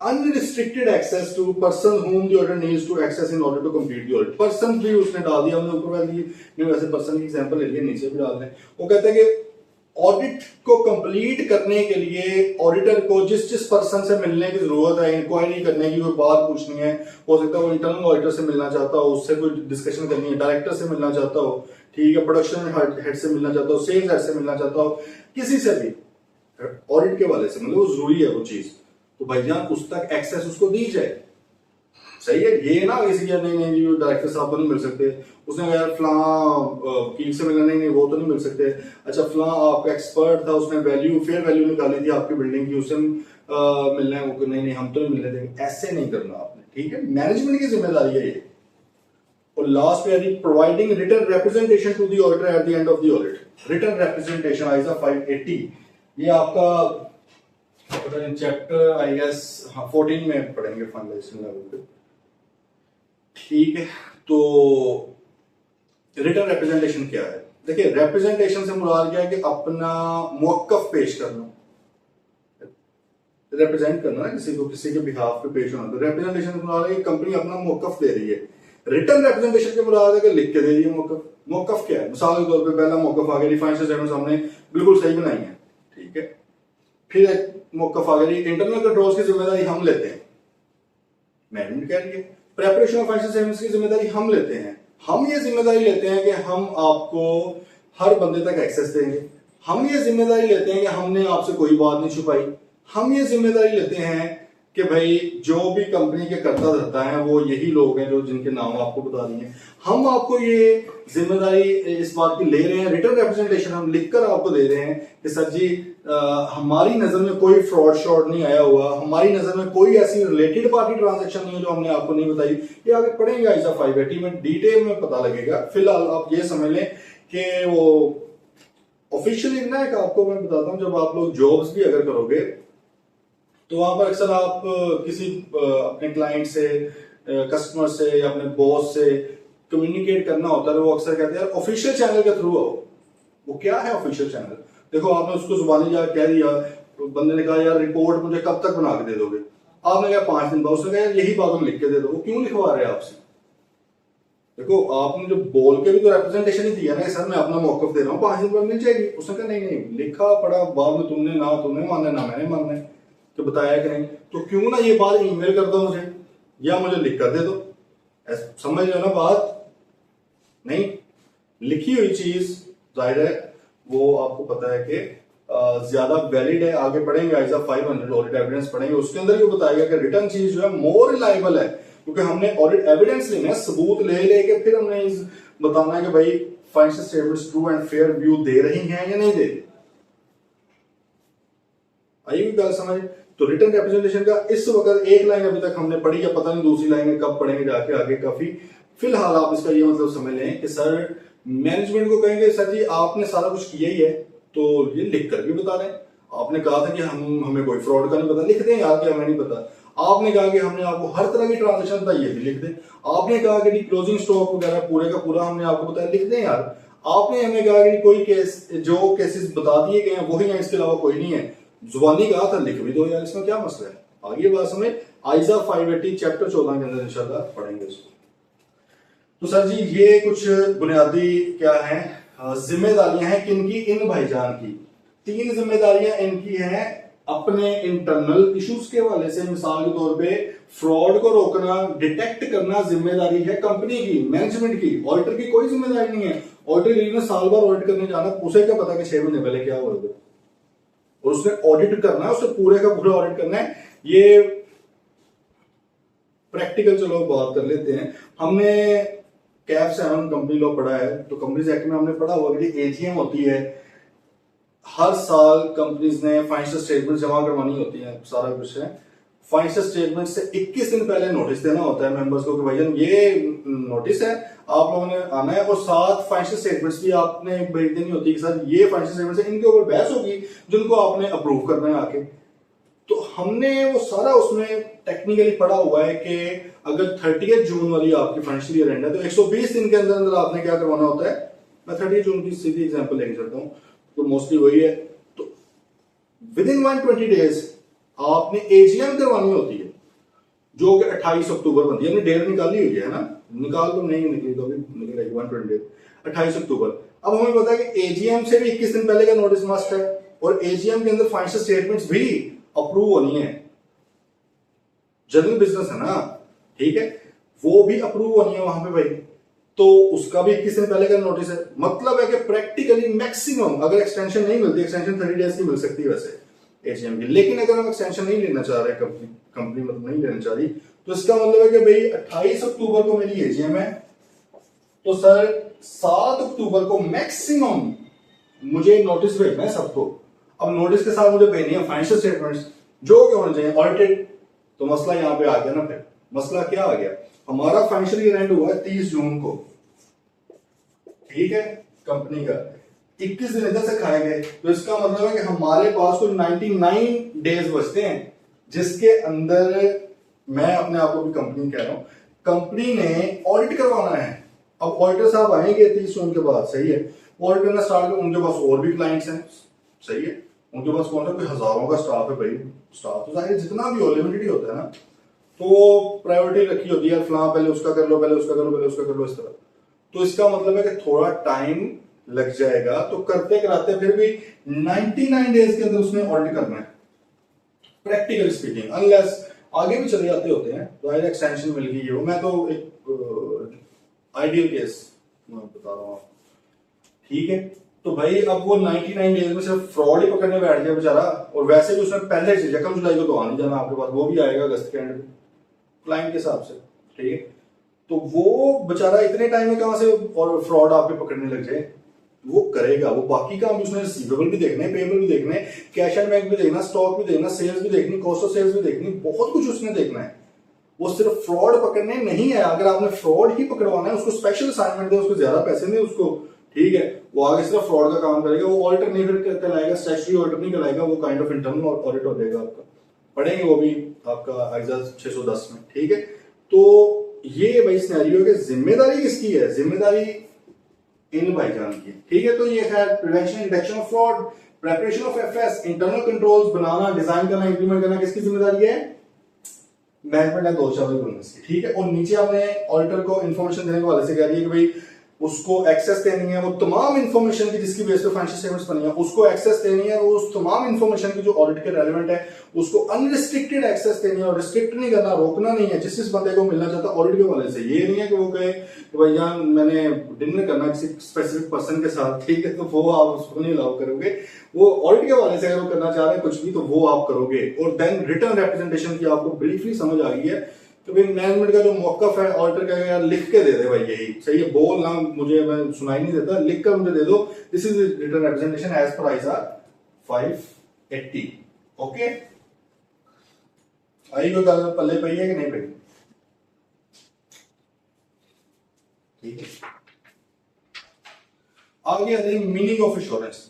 unrestricted access to person whom the auditor needs to access in order to complete the audit। Person भी उसने डाल दिया, हमने ऊपर वाली में वैसे पर्सन की एग्जांपल ले लिया, नीचे भी डाल दें। वो कहता है कि ऑडिट को कंप्लीट करने के लिए ऑडिटर को जिस जिस पर्सन से मिलने की जरूरत है, इंक्वायरी करने की, कोई बात पूछनी है, हो सकता है वो इंटरनल ऑडिटर से मिलना चाहता हो, उससे कोई डिस्कशन करनी है, डायरेक्टर से मिलना चाहता हो, ठीक है, प्रोडक्शन हेड से मिलना चाहता हो, सेल्स हेड से मिलना चाहता हो, किसी से भी ऑडिट के वाले से, मतलब वो जरूरी है वो चीज, तो भाईजान उस तक एक्सेस उसको दी जाए। सही है, ये ना किसी का नहीं नहीं डायरेक्टर साहब तो नहीं मिल सकते, उसने कहा फलां वकील से मिलना, नहीं नहीं वो तो नहीं मिल सकते, अच्छा फलां आपका एक्सपर्ट था उसने वैल्यू फेयर वैल्यू निकाली थी आपकी बिल्डिंग की, उससे मिलना है, वो नहीं नहीं हम तो नहीं मिलने देंगे, ऐसे नहीं करना आपने, ठीक है, मैनेजमेंट की जिम्मेदारी है ये। और लास्ट पे providing written representation to the auditor at the end of the audit. Written representation ISA 580, ये आपका चैप्टर आई गेस 14 में पढ़ेंगे फाइनलाइजेशन लेवल पे, ठीक है। तो रिटन रिप्रेजेंटेशन क्या है, देखिए रिप्रेजेंटेशन से मुराद क्या है कि अपना मौकफ पेश करना, रिप्रेजेंट करना है किसी को, किसी के बिहाफ पे पेश होना, तो रिप्रेजेंटेशन से मुराद है कि कंपनी अपना मौकफ दे रही है। रिटन रिप्रेजेंटेशन के मुराद है कि लिख के दे रही है मौकफ। मौकफ क्या है, मिसाल के तौर पे पहला मौकफ आ गया फाइनेंशियल स्टेटमेंट्स हमने बिल्कुल सही बनाई है, ठीक है, फिर एक मौकफ आ गया इंटरनल कंट्रोल्स की जिम्मेदारी हम लेते हैं, मैनेजमेंट कह रही है, प्रेपरेशन ऑफ फाइनेंशियल स्टेटमेंट्स की जिम्मेदारी हम लेते हैं, हम ये जिम्मेदारी लेते हैं कि हम आपको हर बंदे तक एक्सेस देंगे, हम ये जिम्मेदारी लेते हैं कि हमने आपसे कोई बात नहीं छुपाई, हम ये जिम्मेदारी लेते हैं कि भाई जो भी कंपनी के कर्ता धर्ता हैं वो यही लोग हैं जो जिनके नाम आपको बता दिए, हम आपको ये जिम्मेदारी इस बात की ले रहे हैं, रिटर्न रिप्रेजेंटेशन हम लिखकर आपको दे रहे हैं कि सर जी हमारी नजर में कोई फ्रॉड शॉड नहीं आया हुआ, हमारी नजर में कोई ऐसी रिलेटेड पार्टी ट्रांजैक्शन नहीं है जो हमने आपको नहीं बताई। ये आगे पढ़ेंगे आइसा 580 में डिटेल में पता लगेगा। फिलहाल आप ये समझ लें कि वो ऑफिशियली ना, एक आपको मैं बताता हूं, जब आप लोग जॉब्स भी अगर करोगे तो वहां पर अक्सर आप किसी अपने क्लाइंट से, कस्टमर से या अपने बॉस से कम्युनिकेट करना होता है, वो अक्सर कहते हैं ऑफिशियल चैनल के थ्रू आओ। वो क्या है ऑफिशियल चैनल? देखो, आपने उसको जुबानी जा कह दिया, तो बंदे ने कहा यार रिपोर्ट मुझे कब तक बना के दे दोगे? आपने कहा 5 दिन बाद। उसने कहा यार यही बात हम लिख के दे दो। वो क्यों लिखवा रहे हैं आपसे? देखो, आपने जो बोल के भी तो रिप्रेजेंटेशन ही दिया ना, सर मैं अपना मौकफ दे रहा हूँ, 5 दिन बाद मिल जाएगी। उसने कहा नहीं नहीं, लिखा पढ़ा बाद में तुमने मानना ना मैंने मानना है, तो बताया कि नहीं, तो क्यों ना ये बात ईमेल कर दो मुझे या मुझे लिख कर दे दो। समझ लो ना बात? नहीं, लिखी हुई चीज जाहिर है वो आपको पता है कि ज्यादा वैलिड है। आगे पढ़ेंगे आइजा 500 ऑडिट एविडेंस पढ़ेंगे, उसके अंदर ये बताएगा कि रिटर्न चीज जो है मोर रिलायबल है, क्योंकि हमने ऑडिट एविडेंस लेना है, सबूत ले लेके फिर हमने बताना है कि भाई financial statements true and fair view दे रही हैं या नहीं दे रही। आई भी बात समझ? तो रिटर्न रिप्रेजेंटेशन का इस वक्त एक लाइन अभी तक हमने पढ़ी, या पता नहीं दूसरी लाइन कब पढ़ेंगे जाके आगे काफी। फिलहाल आप इसका ये मतलब समझ लें कि सर मैनेजमेंट को कहेंगे सर जी आपने सारा कुछ किया ही है, तो ये लिख कर भी बता रहे हैं। आपने कहा था कि हमें कोई फ्रॉड का नहीं पता, लिख दें यार कि हमें नहीं पता। आपने कहा कि हमने आपको हर तरह की ट्रांजेक्शन बताई, ये भी लिख दें। आपने कहा कि क्लोजिंग स्टॉक वगैरह पूरे का पूरा हमने आपको बताया, लिख दें यार। आपने हमें कहा कि कोई केस, जो केसेस बता दिए गए हैं वही है, इसके अलावा कोई नहीं है। जुबानी कहा था, लिख भी दो यार, इसमें क्या मसला है? आगे बात समझ। आइजा 580 चैप्टर 14 के अंदर इंशाल्लाह पढ़ेंगे इसको। तो सर जी ये कुछ बुनियादी क्या है जिम्मेदारियां हैं किनकी? इन भाईजान की 3 जिम्मेदारियां इनकी हैं अपने इंटरनल इश्यूज के हवाले से। मिसाल के तौर पे फ्रॉड को रोकना, डिटेक्ट करना जिम्मेदारी है कंपनी की, मैनेजमेंट की। ऑडिटर की कोई जिम्मेदारी नहीं है। ऑडिटर ने साल भर ऑडिट करने जाना, उसे क्या पता कि 6 महीने पहले क्या हुआ, और उसने ऑडिट करना है, उसे पूरे का पूरा ऑडिट करना है। ये प्रैक्टिकल चलो बात कर लेते हैं। हमने कैप 7 कंपनी लॉ पढ़ा है, तो कंपनीज एक्ट में हमने पढ़ा हुआ कि एजीएम होती है, हर साल कंपनीज ने फाइनेंशियल स्टेटमेंट जमा करवानी होती है, सारा कुछ है। फाइनेंशियल स्टेटमेंट से 21 दिन पहले नोटिस देना होता है मेंबर्स को कि भाईजान ये नोटिस है, आप लोगों ने आना है, और साथ फाइनेंशियल स्टेटमेंट्स भी आपने भेज देनी होती है कि सर ये फाइनेंशियल स्टेटमेंट्स है, इनके ऊपर बहस होगी जिनको आपने अप्रूव करना है आके। तो हमने वो सारा उसमें टेक्निकली पढ़ा हुआ है कि अगर 30 जून वाली आपकी फाइनेंशियल ईयर एंड है, तो 120 दिन के अंदर अंदर आपने क्या करवाना होता है। मैं 30 जून की सीधी एग्जांपल लेके चलता हूं, तो मोस्टली वही है। तो विद इन 120 डेज आपने एजीएम करवानी होती है, जो कि 28 अक्टूबर बनती है। हमने डेट निकाली हुई है ना, निकाल तो नहीं निकली तो अभी निकलेगी 120 डेज, 28 अक्टूबर। अब हमें पता है कि एजीएम से भी 21 दिन पहले का नोटिस मस्ट है, और एजीएम के अंदर फाइनेंशियल स्टेटमेंट्स भी अप्रूव होनी है। जनरल बिजनेस है ना, ठीक है, वो भी अप्रूव होनी है वहां पे भाई, तो उसका भी 21 दिन पहले का नोटिस है। मतलब है कि प्रैक्टिकली मैक्सिमम, अगर एक्सटेंशन नहीं मिलती, एक्सटेंशन 30 डेज की मिल सकती है वैसे एजीएम की, लेकिन अगर हम एक्सटेंशन नहीं लेना चाह रहे, कंपनी मतलब नहीं लेना चाह रही, तो इसका मतलब है कि भाई 28 अक्टूबर को मेरी एजीएम है, तो सर 7 अक्टूबर को मैक्सिमम मुझे नोटिस भेजना है सबको। अब नोटिस के साथ मुझे भेजनी है फाइनेंशियल स्टेटमेंट्स, जो कि होने चाहिए ऑडिटेड। तो मसला यहां पे आ गया ना, फिर मसला क्या आ गया, हमारा फाइनेंशियल ईयर एंड हुआ है 30 जून को, ठीक है, कंपनी का 21 दिन इधर से खाए गए, तो इसका मतलब है कि हमारे पास कुल 99 डेज बचते हैं, जिसके अंदर मैं अपने आप को भी कंपनी कह रहा हूं, कंपनी ने ऑडिट करवाना है। अब ऑडिटर साहब आएंगे 30 जून के बाद, सही है, ऑडिट करना स्टार्ट कर, उनके पास और भी क्लाइंट्स हैं, सही है, उनके पास कौन सा कोई हजारों का स्टाफ है भाई, स्टाफ तो जाहिर जितना भी हो लिमिटेड होता है ना, तो प्रायोरिटी रखी होती है, फलां पहले उसका कर लो, पहले उसका कर लो, पहले उसका कर लो, इस तरह। तो इसका मतलब है कि थोड़ा टाइम लग जाएगा, तो करते कराते फिर भी 99 डेज के अंदर उसने ऑडिट करना है प्रैक्टिकल स्पीकिंग, अनलेस आगे भी चले जाते होते हैं, तो एक्सटेंशन मिल गई हो। मैं तो एक आइडियल केस बता रहा हूं, ठीक है। तो भाई अब वो 99 डेज में सिर्फ फ्रॉड ही पकड़ने बैठ गया बेचारा, और वैसे भी उसने पहले से 1 जुलाई को तो आ नहीं जाना आपके पास, वो भी आएगा अगस्त के एंड में क्लाइंट के हिसाब से, ठीक है। तो वो बेचारा इतने टाइम में कहां से और फ्रॉड आप पे पकड़ने लग जाए, वो करेगा। वो बाकी काम उसने रिसीवेबल भी देखने, पेबल भी देखने, कैश एंड बैंक भी देखना, स्टॉक भी देखना, सेल्स भी देखनी, कॉस्ट ऑफ सेल्स भी देखनी, बहुत कुछ उसने देखना है। वो सिर्फ फ्रॉड पकड़ने नहीं है, अगर आपने फ्रॉड ही पकड़वाना है, उसको स्पेशल असाइनमेंट दे, उसको ज्यादा पैसे दे उसको, ठीक है, वो आगे सिर्फ फ्रॉड का काम करेगा, वो ऑडिटर नहीं फिर कहलाएगा, स्टैट्यूटरी ऑडिटर नहीं कहलाएगा, वो काइंड ऑफ इंटरनल ऑडिट हो जाएगा आपका, पढ़ेंगे वो भी आपका एग्जाम 610 में, ठीक है। तो ये भाई सिनेरियो है कि जिम्मेदारी किसकी है, जिम्मेदारी इन भाईजान की, ठीक है। तो ये है prevention detection of fraud, preparation of FS, internal controls banana, design करना, इंप्लीमेंट करना किसकी जिम्मेदारी है, मैनेजमेंट है दो चार बिजनेस की, ठीक है। और नीचे आपने ऑडिटर को इन्फॉर्मेशन देने के वाले से कह रही है कि भाई उसको एक्सेस देनी है वो तमाम इन्फॉर्मेशन की जिसकी बेस पे फाइनेंशियल स्टेटमेंट्स बनी है, उसको एक्सेस देनी है, वो उस तमाम इन्फॉर्मेशन की जो ऑडिट के रेलेवेंट है उसको अनरिस्ट्रिक्टेड एक्सेस देनी है, और रिस्ट्रिक्ट नहीं करना, रोकना नहीं है जिस बंदे को मिलना चाहता है ऑडिट के वाले से। ये नहीं है कि वो कहे कि भाई यार मैंने डिनर करना किसी स्पेसिफिक पर्सन के साथ, ठीक है, तो वो आप उसको नहीं अलाउ करोगे। वो ऑडिट के वाले से अगर वो करना चाह रहे हैं कुछ भी तो वो आप करोगे। और देन रिटर्न रिप्रेजेंटेशन की आपको ब्रीफली समझ आ गई है तो भाई मैनेजमेंट का जो मौकफ है ऑडिटर का, यार लिख के दे दे भाई, यही सही है, बोल ना मुझे, मैं सुनाई नहीं देता, लिख कर मुझे दे दो, this is return representation as per IR 580। Okay, आई कोई गल पल्ले पई है कि नहीं पई, ठीक है। आगे आते हैं मीनिंग ऑफ एश्योरेंस।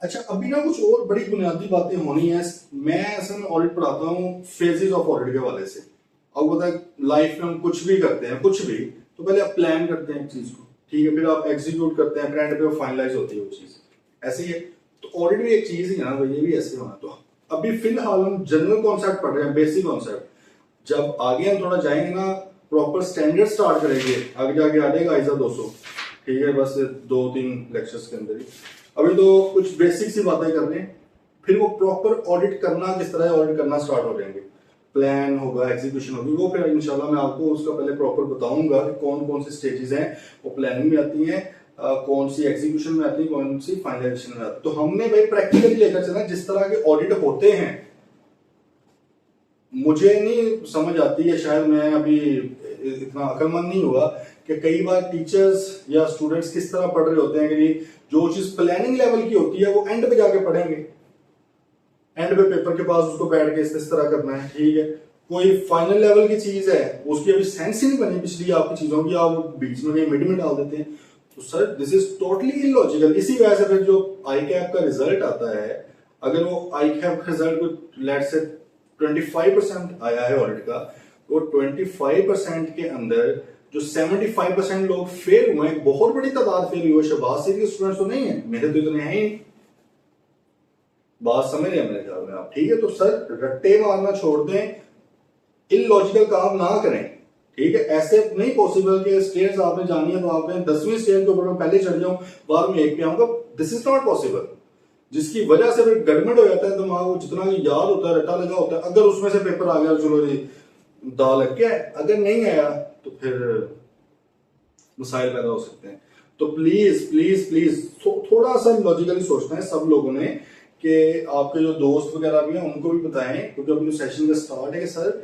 अच्छा, अभी ना कुछ और बड़ी बुनियादी बातें होनी है। मैं असल में ऑडिट पढ़ाता हूँ फेजेस ऑफ ऑडिट के हवाले से। अब पता है लाइफ में हम कुछ भी करते हैं, कुछ भी, तो पहले आप प्लान करते हैं एक चीज को, ठीक है, फिर आप एग्जीक्यूट करते हैं, फिर एंड पे फाइनलाइज होती है वो चीज, ऐसे ही है। तो ऑडिट भी एक चीज ही है ना, ये भी ऐसे होना। तो अभी फिलहाल हम जनरल कॉन्सेप्ट पढ़ रहे हैं, बेसिक कॉन्सेप्ट। जब आगे हम थोड़ा जाएंगे ना, प्रॉपर स्टैंडर्ड स्टार्ट करेंगे, आगे जाके आ जाएगा आइजा 200, ठीक है, बस 2-3 लेक्चर्स के अंदर ही। अभी तो कुछ बेसिक सी बातें कर रहे हैं, फिर वो प्रॉपर ऑडिट करना, किस तरह ऑडिट करना स्टार्ट हो जाएंगे, प्लान होगा, एग्जीक्यूशन होगी, वो फिर इंशाल्लाह मैं आपको उसका पहले प्रॉपर बताऊंगा कि कौन कौन सी स्टेजेस हैं, वो प्लानिंग में आती हैं, कौन सी एग्जीक्यूशन में आती है, कौन सी फाइनलाइजेशन में आती है। तो हमने भाई प्रैक्टिकली लेकर चलना, जिस तरह के ऑडिट होते हैं। मुझे नहीं समझ आती है, शायद मैं अभी इतना अक्लमंद नहीं हुआ कि कई बार टीचर्स या स्टूडेंट्स किस तरह पढ़ रहे होते हैं कि जो चीज प्लानिंग लेवल की होती है वो एंड पे जाके पढ़ेंगे, एंड पे पेपर के पास उसको बैठ के इस तरह करना है, ठीक है। कोई फाइनल लेवल की चीज है, उसकी अभी सेंस ही नहीं बनी पिछली आपकी चीजों की, आप बीच में मिड में डाल देते हैं। तो sir this is totally illogical. इसी वजह से फिर जो आई कैप का रिजल्ट आता है, अगर वो आई कैप का रिजल्ट को लेट से 25% आया है ऑडिट का, तो 25% के अंदर जो 75% लोग फेल हुए, बहुत बड़ी तादाद फेल हुए, शहबाज सीरी के स्टूडेंट्स तो नहीं है, मेरे तो इतने हैं ही। बात समझ रहे हैं मेरे ख्याल में आप, ठीक है। तो सर रट्टे मारना छोड़ दें, इलॉजिकल काम ना करें, ठीक है। ऐसे नहीं पॉसिबल कि स्टेज आपने जानी है तो आप 10वीं स्टेज के ऊपर मैं पहले चढ़ जाऊं, बाद में एक पे आऊंगा, दिस इज नॉट पॉसिबल। जिसकी वजह से फिर गड़बड़ हो जाता है दिमाग, वो जितना याद होता है, रट्टा लगा होता है, अगर उसमें से पेपर आ गया चलो जी दाल लग गया, अगर नहीं आया तो फिर मसाइल पैदा हो सकते हैं। तो प्लीज प्लीज प्लीज थोड़ा सा लॉजिकली सोचना है सब लोगों ने, कि आपके जो दोस्त वगैरह भी हैं उनको भी बताएं, क्योंकि अपने सेशन का स्टार्ट है कि सर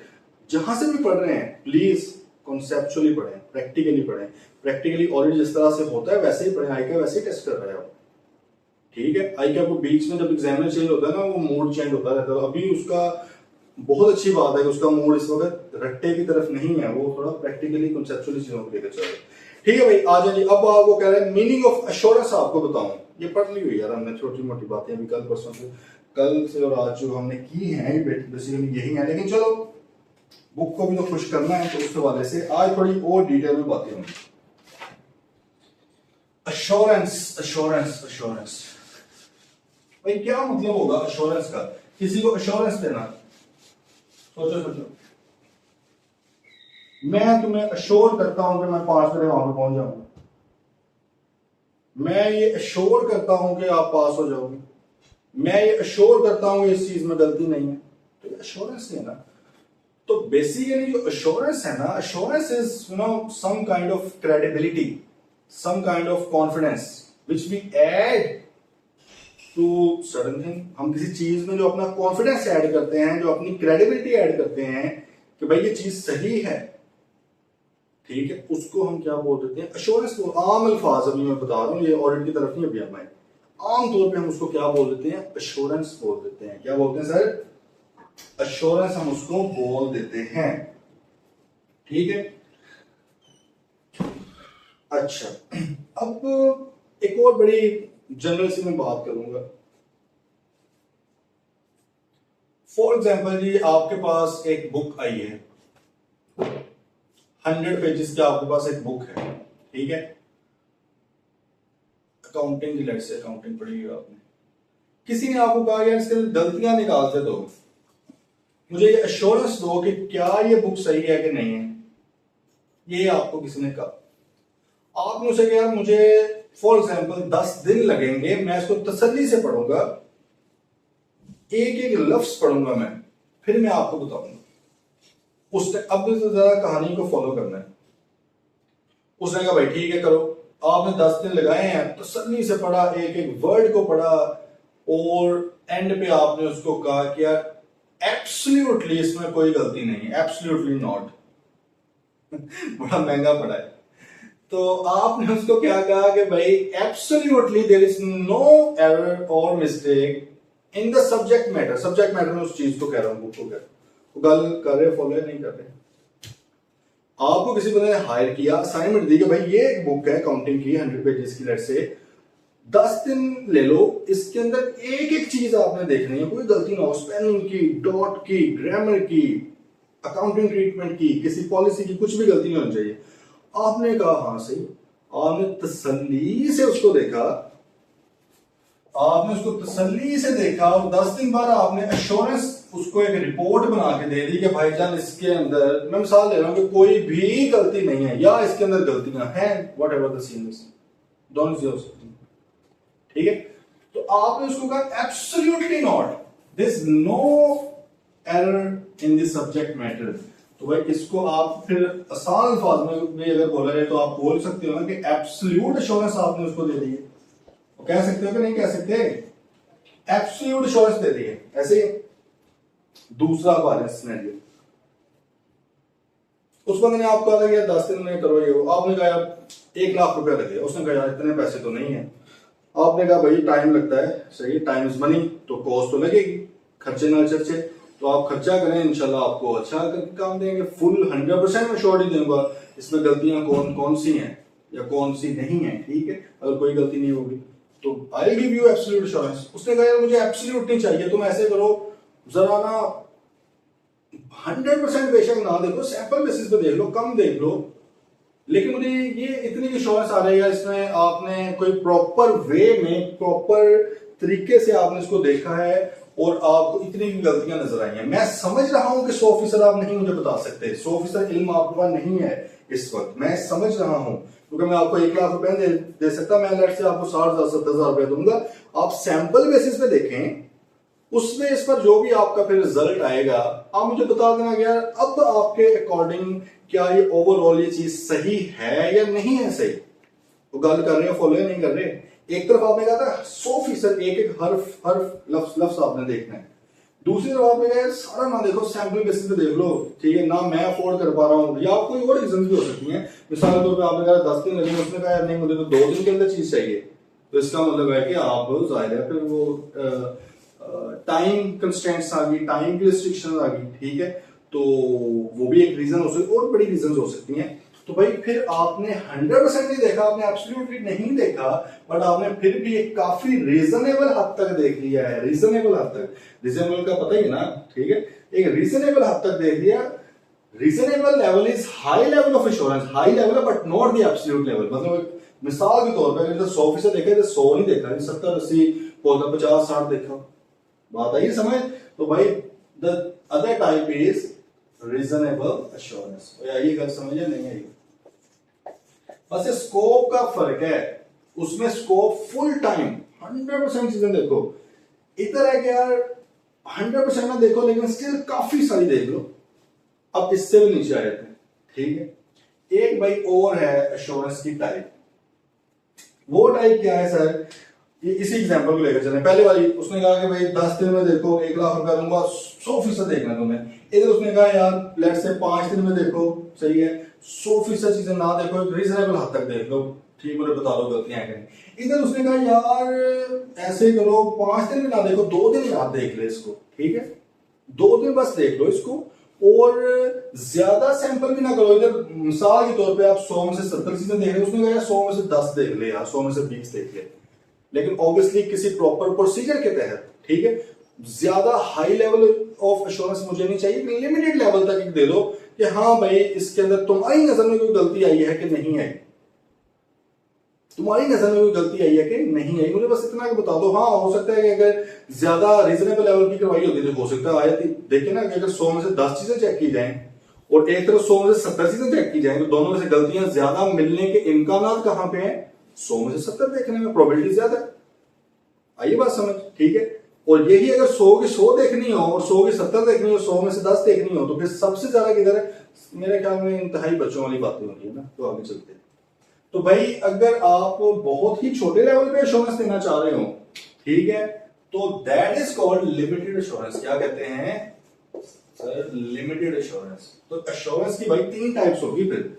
जहां से भी पढ़ रहे हैं प्लीज कॉन्सेप्चुअली पढ़ें, प्रैक्टिकली पढ़ें। प्रैक्टिकली ऑडिट जिस तरह से होता है वैसे ही पढ़ें, आई का वैसे ही टेस्ट कर रहे हैं आप, ठीक है। आई कैप को बीच में जब एग्जामिनर चेंज होता है ना, वो मूड चेंज होता रहता है। अभी उसका बहुत अच्छी बात है कि उसका मूड इस वक्त रट्टे की तरफ नहीं है, वो थोड़ा प्रैक्टिकली कंसेप्चुअली चीजों को लेकर चल रहा है, ठीक है भाई। आ जाइए, अब आपको कह रहे हैं मीनिंग ऑफ एश्योरेंस आपको बताऊं। ये पढ़ ली हुई यार हमने, छोटी मोटी बातें अभी कल परसों से, कल से और आज जो हमने की हैं बेसिकली यही है, लेकिन चलो बुक को भी तो खुश करना है, तो उस हवाले से आज थोड़ी और डिटेल में बातें होंगी। एश्योरेंस एश्योरेंस एश्योरेंस भाई क्या मतलब होगा एश्योरेंस का, किसी को एश्योरेंस देना। सोचो सोचो, मैं तुम्हें अश्योर करता हूं कि मैं 5 बजे वहां पर पहुंच जाऊंगा, मैं ये अश्योर करता हूं कि आप पास हो जाओगे, मैं ये अश्योर करता हूं इस चीज में गलती नहीं है, तो ये एश्योरेंस है ना। तो बेसिकली जो एश्योरेंस है ना, assurance is you know some kind of credibility, some kind of confidence which we add to certain thing. हम किसी चीज में जो अपना कॉन्फिडेंस ऐड करते हैं, जो अपनी क्रेडिबिलिटी ऐड करते हैं कि भाई ये चीज सही है, ठीक है, उसको हम क्या बोल देते हैं, एश्योरेंस। आम अल्फाज अभी मैं बता रहा हूँ, ये ऑडिट की तरफ नहीं अभी हम आए, आम तौर पे हम उसको क्या बोल देते हैं, एश्योरेंस बोल देते हैं। क्या बोलते हैं सर, एश्योरेंस हम उसको बोल देते हैं, ठीक है। अच्छा, अब एक और बड़ी जनरल सी मैं बात करूंगा, फॉर एग्जाम्पल जी, आपके पास एक बुक आई है, 100 पेजेस की आपके पास एक बुक है, ठीक है। अकाउंटिंग, लेट से अकाउंटिंग पढ़ी है आपने, किसी ने आपको कहा यार इसके गलतियां निकालते दो, मुझे ये अश्योरेंस दो कि क्या ये बुक सही है कि नहीं है। ये आपको किसी ने कहा, आपने उसे कहा मुझे फॉर एग्जाम्पल 10 दिन लगेंगे, मैं इसको तसल्ली से पढ़ूंगा, एक एक लफ्ज पढ़ूंगा मैं, फिर मैं आपको बताऊंगा। उसने अब जरा कहानी को फॉलो करना है। उसने कहा भाई ठीक है करो। आपने 10 दिन लगाए हैं, तसल्ली से पढ़ा, एक एक वर्ड को पढ़ा, और एंड पे आपने उसको कहा कि यार एब्सोल्युटली इसमें कोई गलती नहीं है, एब्सोल्युटली नॉट। बड़ा महंगा पड़ा है। तो आपने उसको क्या कहा कि भाई absolutely there is no error और mistake in the subject matter. Subject matter में उस चीज को कह रहा हूं, बुक को कह रहा हूं। गल कर रहे, फॉलो नहीं कर रहे। आपको किसी बंदे ने हायर किया, असाइनमेंट दी कि भाई ये एक बुक है अकाउंटिंग की 100 पेजेस की, लेट से 10 दिन ले लो, इसके अंदर एक एक चीज आपने देखनी है, कोई गलती ना हो, स्पेलिंग की, डॉट की, ग्रामर की, अकाउंटिंग ट्रीटमेंट की, किसी पॉलिसी की, कुछ भी गलती नहीं होनी चाहिए। आपने कहा हाँ सही, आपने तसल्ली से उसको देखा, आपने उसको तसल्ली से देखा, और 10 दिन बाद आपने एश्योरेंस उसको एक रिपोर्ट बना के दे दी कि भाईजान इसके अंदर, मैं मिसाल ले रहा हूं कि कोई भी गलती नहीं है या इसके अंदर गलतियां हैं, whatever the scene is, दोनों चीजें हो सकती हैं, ठीक है। तो आपने उसको कहा absolutely not, there is no error in this subject matter. तो भाई इसको आप फिर आसान अल्फाज में भी अगर बोला जाए तो आप बोल सकते हो ना कि एब्सोल्यूट एश्योरेंस आपने उसको दे दी है। कह सकते हो कि नहीं कह सकते, एब्सोल्यूट एश्योरेंस दे दी है। ऐसे दूसरा सिनेरियो, उस बंदे ने आपको कहा कि 10 दिन में करो ये, आपने कहा यार 1 लाख रुपया लगे, उसने कहा यार इतने पैसे तो नहीं है। आपने कहा भाई टाइम लगता है, सही, टाइम इज मनी, तो कॉस्ट तो लगेगी, खर्चे ना चर्चे, तो आप खर्चा करें, इंशाल्लाह आपको अच्छा करके काम देंगे, फुल 100% में श्योरिटी दूंगा, इसमें गलतियां कौन कौन सी हैं या कौन सी नहीं है, ठीक है। अगर कोई गलती नहीं होगी तो I give you absolute assurance. उसने कहा यार मुझे एब्सोल्यूट नहीं चाहिए, तुम ऐसे करो, जरा ना 100% बेशक ना देखो, सैंपल बेसिस पे देख लो, कम देख लो, लेकिन मुझे ये इतनी एश्योरेंस आ रही है, इसमें आपने कोई प्रॉपर वे में, प्रॉपर तरीके से आपने इसको देखा है और आपको इतनी भी गलतियां नजर आई हैं। मैं समझ रहा हूं कि 100% आप नहीं मुझे बता सकते, 100% इल्म आपके पास नहीं है इस वक्त, मैं समझ रहा हूं, क्योंकि मैं आपको 1 लाख रुपए दे सकता, मैं लेट से आपको 60,000 70,000 रुपए दूंगा, आप सैंपल बेसिस पे देखें, उसमें इस पर जो भी आपका फिर रिजल्ट आएगा आप मुझे बता देना कि यार अब आपके अकॉर्डिंग क्या ये ओवरऑल ये चीज सही है या नहीं है सही। वो गल कर रहे हैं, फॉलो नहीं कर रहे। एक तरफ आपने कहा था 100% एक एक हर्फ लफ्ज आपने देखना है, दूसरी तरफ आपने कहा सारा ना देखो, सैंपल बेसिस पे देख लो, ठीक है ना, मैं अफोर्ड कर पा रहा हूँ, या कोई और रीजन भी हो सकती है। मिसाल के तौर पर आपने कहा 10 दिन लगे, उसने कहा नहीं मुझे तो 2 दिन के अंदर चीज चाहिए, तो इसका मतलब है कि आप जाहिर है फिर वो टाइम कंस्ट्रेंट्स आ गई, टाइम की रिस्ट्रिक्शन आ गई, ठीक है, तो वो भी एक रीजन हो सकती है, और बड़ी रीजन हो सकती हैं। तो भाई फिर आपने 100% नहीं देखा, आपने एब्सोल्युटली नहीं देखा, बट आपने फिर भी एक काफी रीजनेबल हद तक देख लिया है, रीजनेबल हद तक, रीजनेबल का पता ही है ना, ठीक है, एक रीजनेबल हद तक देख लिया। Reasonable level is high level of assurance, high level but not the absolute level. मतलब मिसाल के तौर पर अगर 100% देखा तो 100 नहीं देखा, 70 80 50 60 देखा, बात आई समझ। तो भाई the other type is reasonable assurance. ये गल समझे नहीं आई, बस स्कोप का फर्क है, उसमें स्कोप फुल टाइम 100% चीजें देखो, इधर है कि यार 100% ना देखो लेकिन स्टिल काफी सारी देख लो, अब इससे भी नीचे आए थे, ठीक है। एक भाई और है एश्योरेंस की टाइप, वो टाइप क्या है सर, इसी एग्जांपल को लेकर चलें। पहले वाली उसने कहा कि भाई 10 दिन में देखो, 1 लाख रुपया दूंगा, 100% देखना तुम्हें। इधर उसने कहा यार लेट से 5 दिन में देखो, सही है, 100% चीजें ना देखो, रीजनेबल हद तक देख लो, ठीक, मुझे बता दो गलतियां हैं। इधर उसने कहा यार ऐसे करो, 5 दिन में ना देखो, 2 दिन याद देख ले इसको, ठीक है, 2 दिन बस देख लो इसको, और ज्यादा सैंपल भी ना करो। इधर मिसाल के तौर पे आप 100 में से 70 चीजें देख रहे हो, उसने कहा 100 में से 10 देख ले यार, 100 में से 20 देख ले, लेकिन ऑब्वियसली किसी प्रॉपर प्रोसीजर के तहत, ठीक है। ज्यादा हाई लेवल ऑफ एश्योरेंस मुझे नहीं चाहिए, लिमिटेड लेवल तक एक दे दो कि हाँ भाई इसके अंदर तुम्हारी नजर में कोई गलती आई है कि नहीं आई, तुम्हारी नजर में कोई गलती आई है कि नहीं आई, मुझे बस इतना बता दो। हाँ हो सकता है कि अगर ज्यादा रीजनेबल लेवल की करवाई होती तो हो सकता है आया देखिए ना कि अगर 100 में से 10 चीजें चेक की जाएं और एक तरफ 100 में से 70 चीजें चेक की जाएं तो दोनों में से गलतियां ज्यादा मिलने के इम्कान कहां पे हैं? 100 में से 70 देखने में प्रोबेबिलिटी ज्यादा है। आइए बात समझ, ठीक है। और यही अगर 100 की 100 देखनी हो और 100 की 70 देखनी हो, 100 में से 10 देखनी हो तो फिर सबसे ज्यादा किधर है? मेरे ख्याल में इंतहाई बच्चों वाली बातें होती है ना। तो आगे चलते हैं। तो भाई अगर आप बहुत ही छोटे लेवल पे एश्योरेंस देना चाह रहे हो, ठीक है, तो that is called limited assurance. क्या कहते हैं सर? Limited assurance. तो एश्योरेंस की भाई 3 टाइप्स होगी फिर,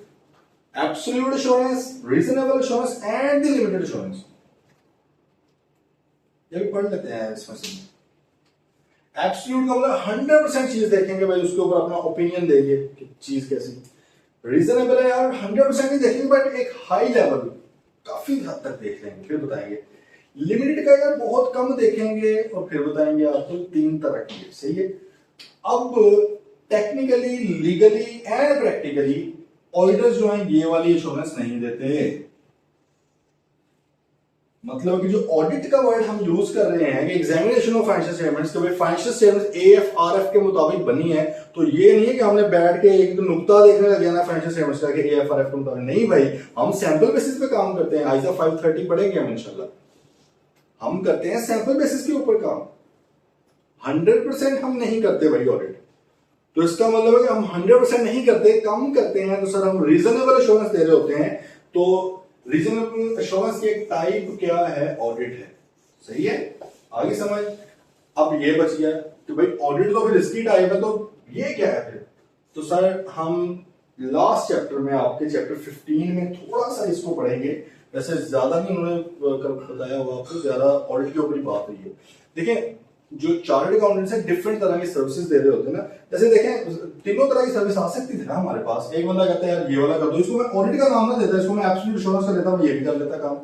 absolute assurance, reasonable assurance and the limited assurance. ये भी पढ़ लेते हैं इसमें से। एब्सोल्यूट का मतलब 100% चीज देखेंगे भाई, उसके ऊपर अपना ओपिनियन देंगे कि चीज कैसी। रीजनेबल है यार, 100% नहीं देखेंगे बट एक हाई लेवल काफी हद तक देख लेंगे फिर बताएंगे। लिमिटेड का यार बहुत कम देखेंगे और फिर बताएंगे आपको। 3 तरह की है, सही है। अब technically, legally and practically auditors जो हैं ये वाली एश्योरेंस नहीं देते। मतलब कि जो ऑडिट का वर्ड हम यूज कर रहे हैं कि एग्जामिनेशन ऑफ फाइनेंशियल स्टेटमेंट्स, के भाई फाइनेंशियल स्टेटमेंट्स एएफआरएफ के मुताबिक बनी है, तो ये नहीं है कि हमने बैठ के एक नुक्ता देखने लग जाना फाइनेंशियल स्टेटमेंट्स का कि एएफआरएफ के मुताबिक। नहीं भाई, हम सैंपल बेसिस पे काम करते हैं। आईजा 530 पढ़ेंगे हम इंशाल्लाह। हम करते हैं सैंपल बेसिस के ऊपर काम, 100% हम नहीं करते भाई ऑडिट। तो इसका मतलब है कि हम 100% नहीं करते, कम करते हैं, तो सर हम रीजनेबल एश्योरेंस दे रहे होते हैं। तो रीजनेबल एश्योरेंस की एक टाइप क्या है? ऑडिट है, सही है। आगे समझ। अब ये बच गया कि भाई ऑडिट तो फिर इसकी टाइप है, तो ये क्या है फिर? तो सर हम लास्ट चैप्टर में, आपके चैप्टर 15 में थोड़ा सा इसको पढ़ेंगे। वैसे ज्यादा नहीं उन्होंने बताया हुआ आपको, ज्यादा ऑडिट के ऊपर ही बात हुई है। देखिए जो चार्टर्ड अकाउंटेंट्स है डिफरेंट तरह की सर्विसेज दे रहे होते हैं ना। जैसे देखें 3 तरह की सर्विस आ सकती थी ना हमारे पास। एक बंदा कहता है यार ये वाला कर दो, इसको मैं ऑडिट का नाम ना देता, इसको मैं एब्सोल्यूट एश्योरेंस का देता, मैं ये भी कर लेता काम।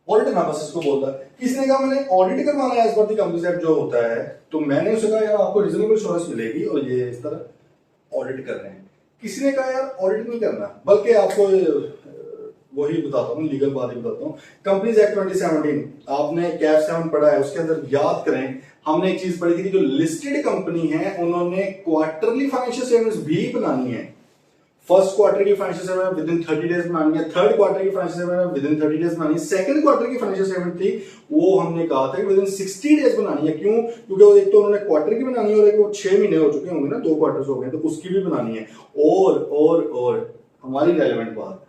ऑडिट ना बस इसको बोलता है। किसने कहा मैंने ऑडिट करवाना है as per the company act जो होता है, तो मैंने उसे कहा यार आपको रीजनेबल एश्योरेंस मिलेगी और ये इस तरह ऑडिट कर रहे हैं। किसी ने कहा यार ऑडिट नहीं करना, बल्कि आपको वही बताता हूँ, लीगल बात ही बताता हूँ। कंपनीज एक्ट 2017 आपने कैप 7 पढ़ा है, उसके अंदर याद करें हमने एक चीज पढ़ी थी कि जो लिस्टेड कंपनी है उन्होंने क्वार्टरली फाइनेंशियल स्टेटमेंट्स भी बनानी है। फर्स्ट क्वार्टर की financial statement with in 30 days बनानी है, थर्ड क्वार्टर की financial statement with in 30 days बनानी है, सेकंड क्वार्टर की फाइनेंशियल स्टेटमेंट थी वो हमने कहा था कि विद इन 60 डेज बनानी है। क्यों? क्योंकि वो एक तो उन्होंने क्वार्टर की बनानी है और एक वो 6 महीने हो चुके होंगे ना, 2 क्वार्टर्स हो गए, तो उसकी भी बनानी है। और हमारी रेलेवेंट बात,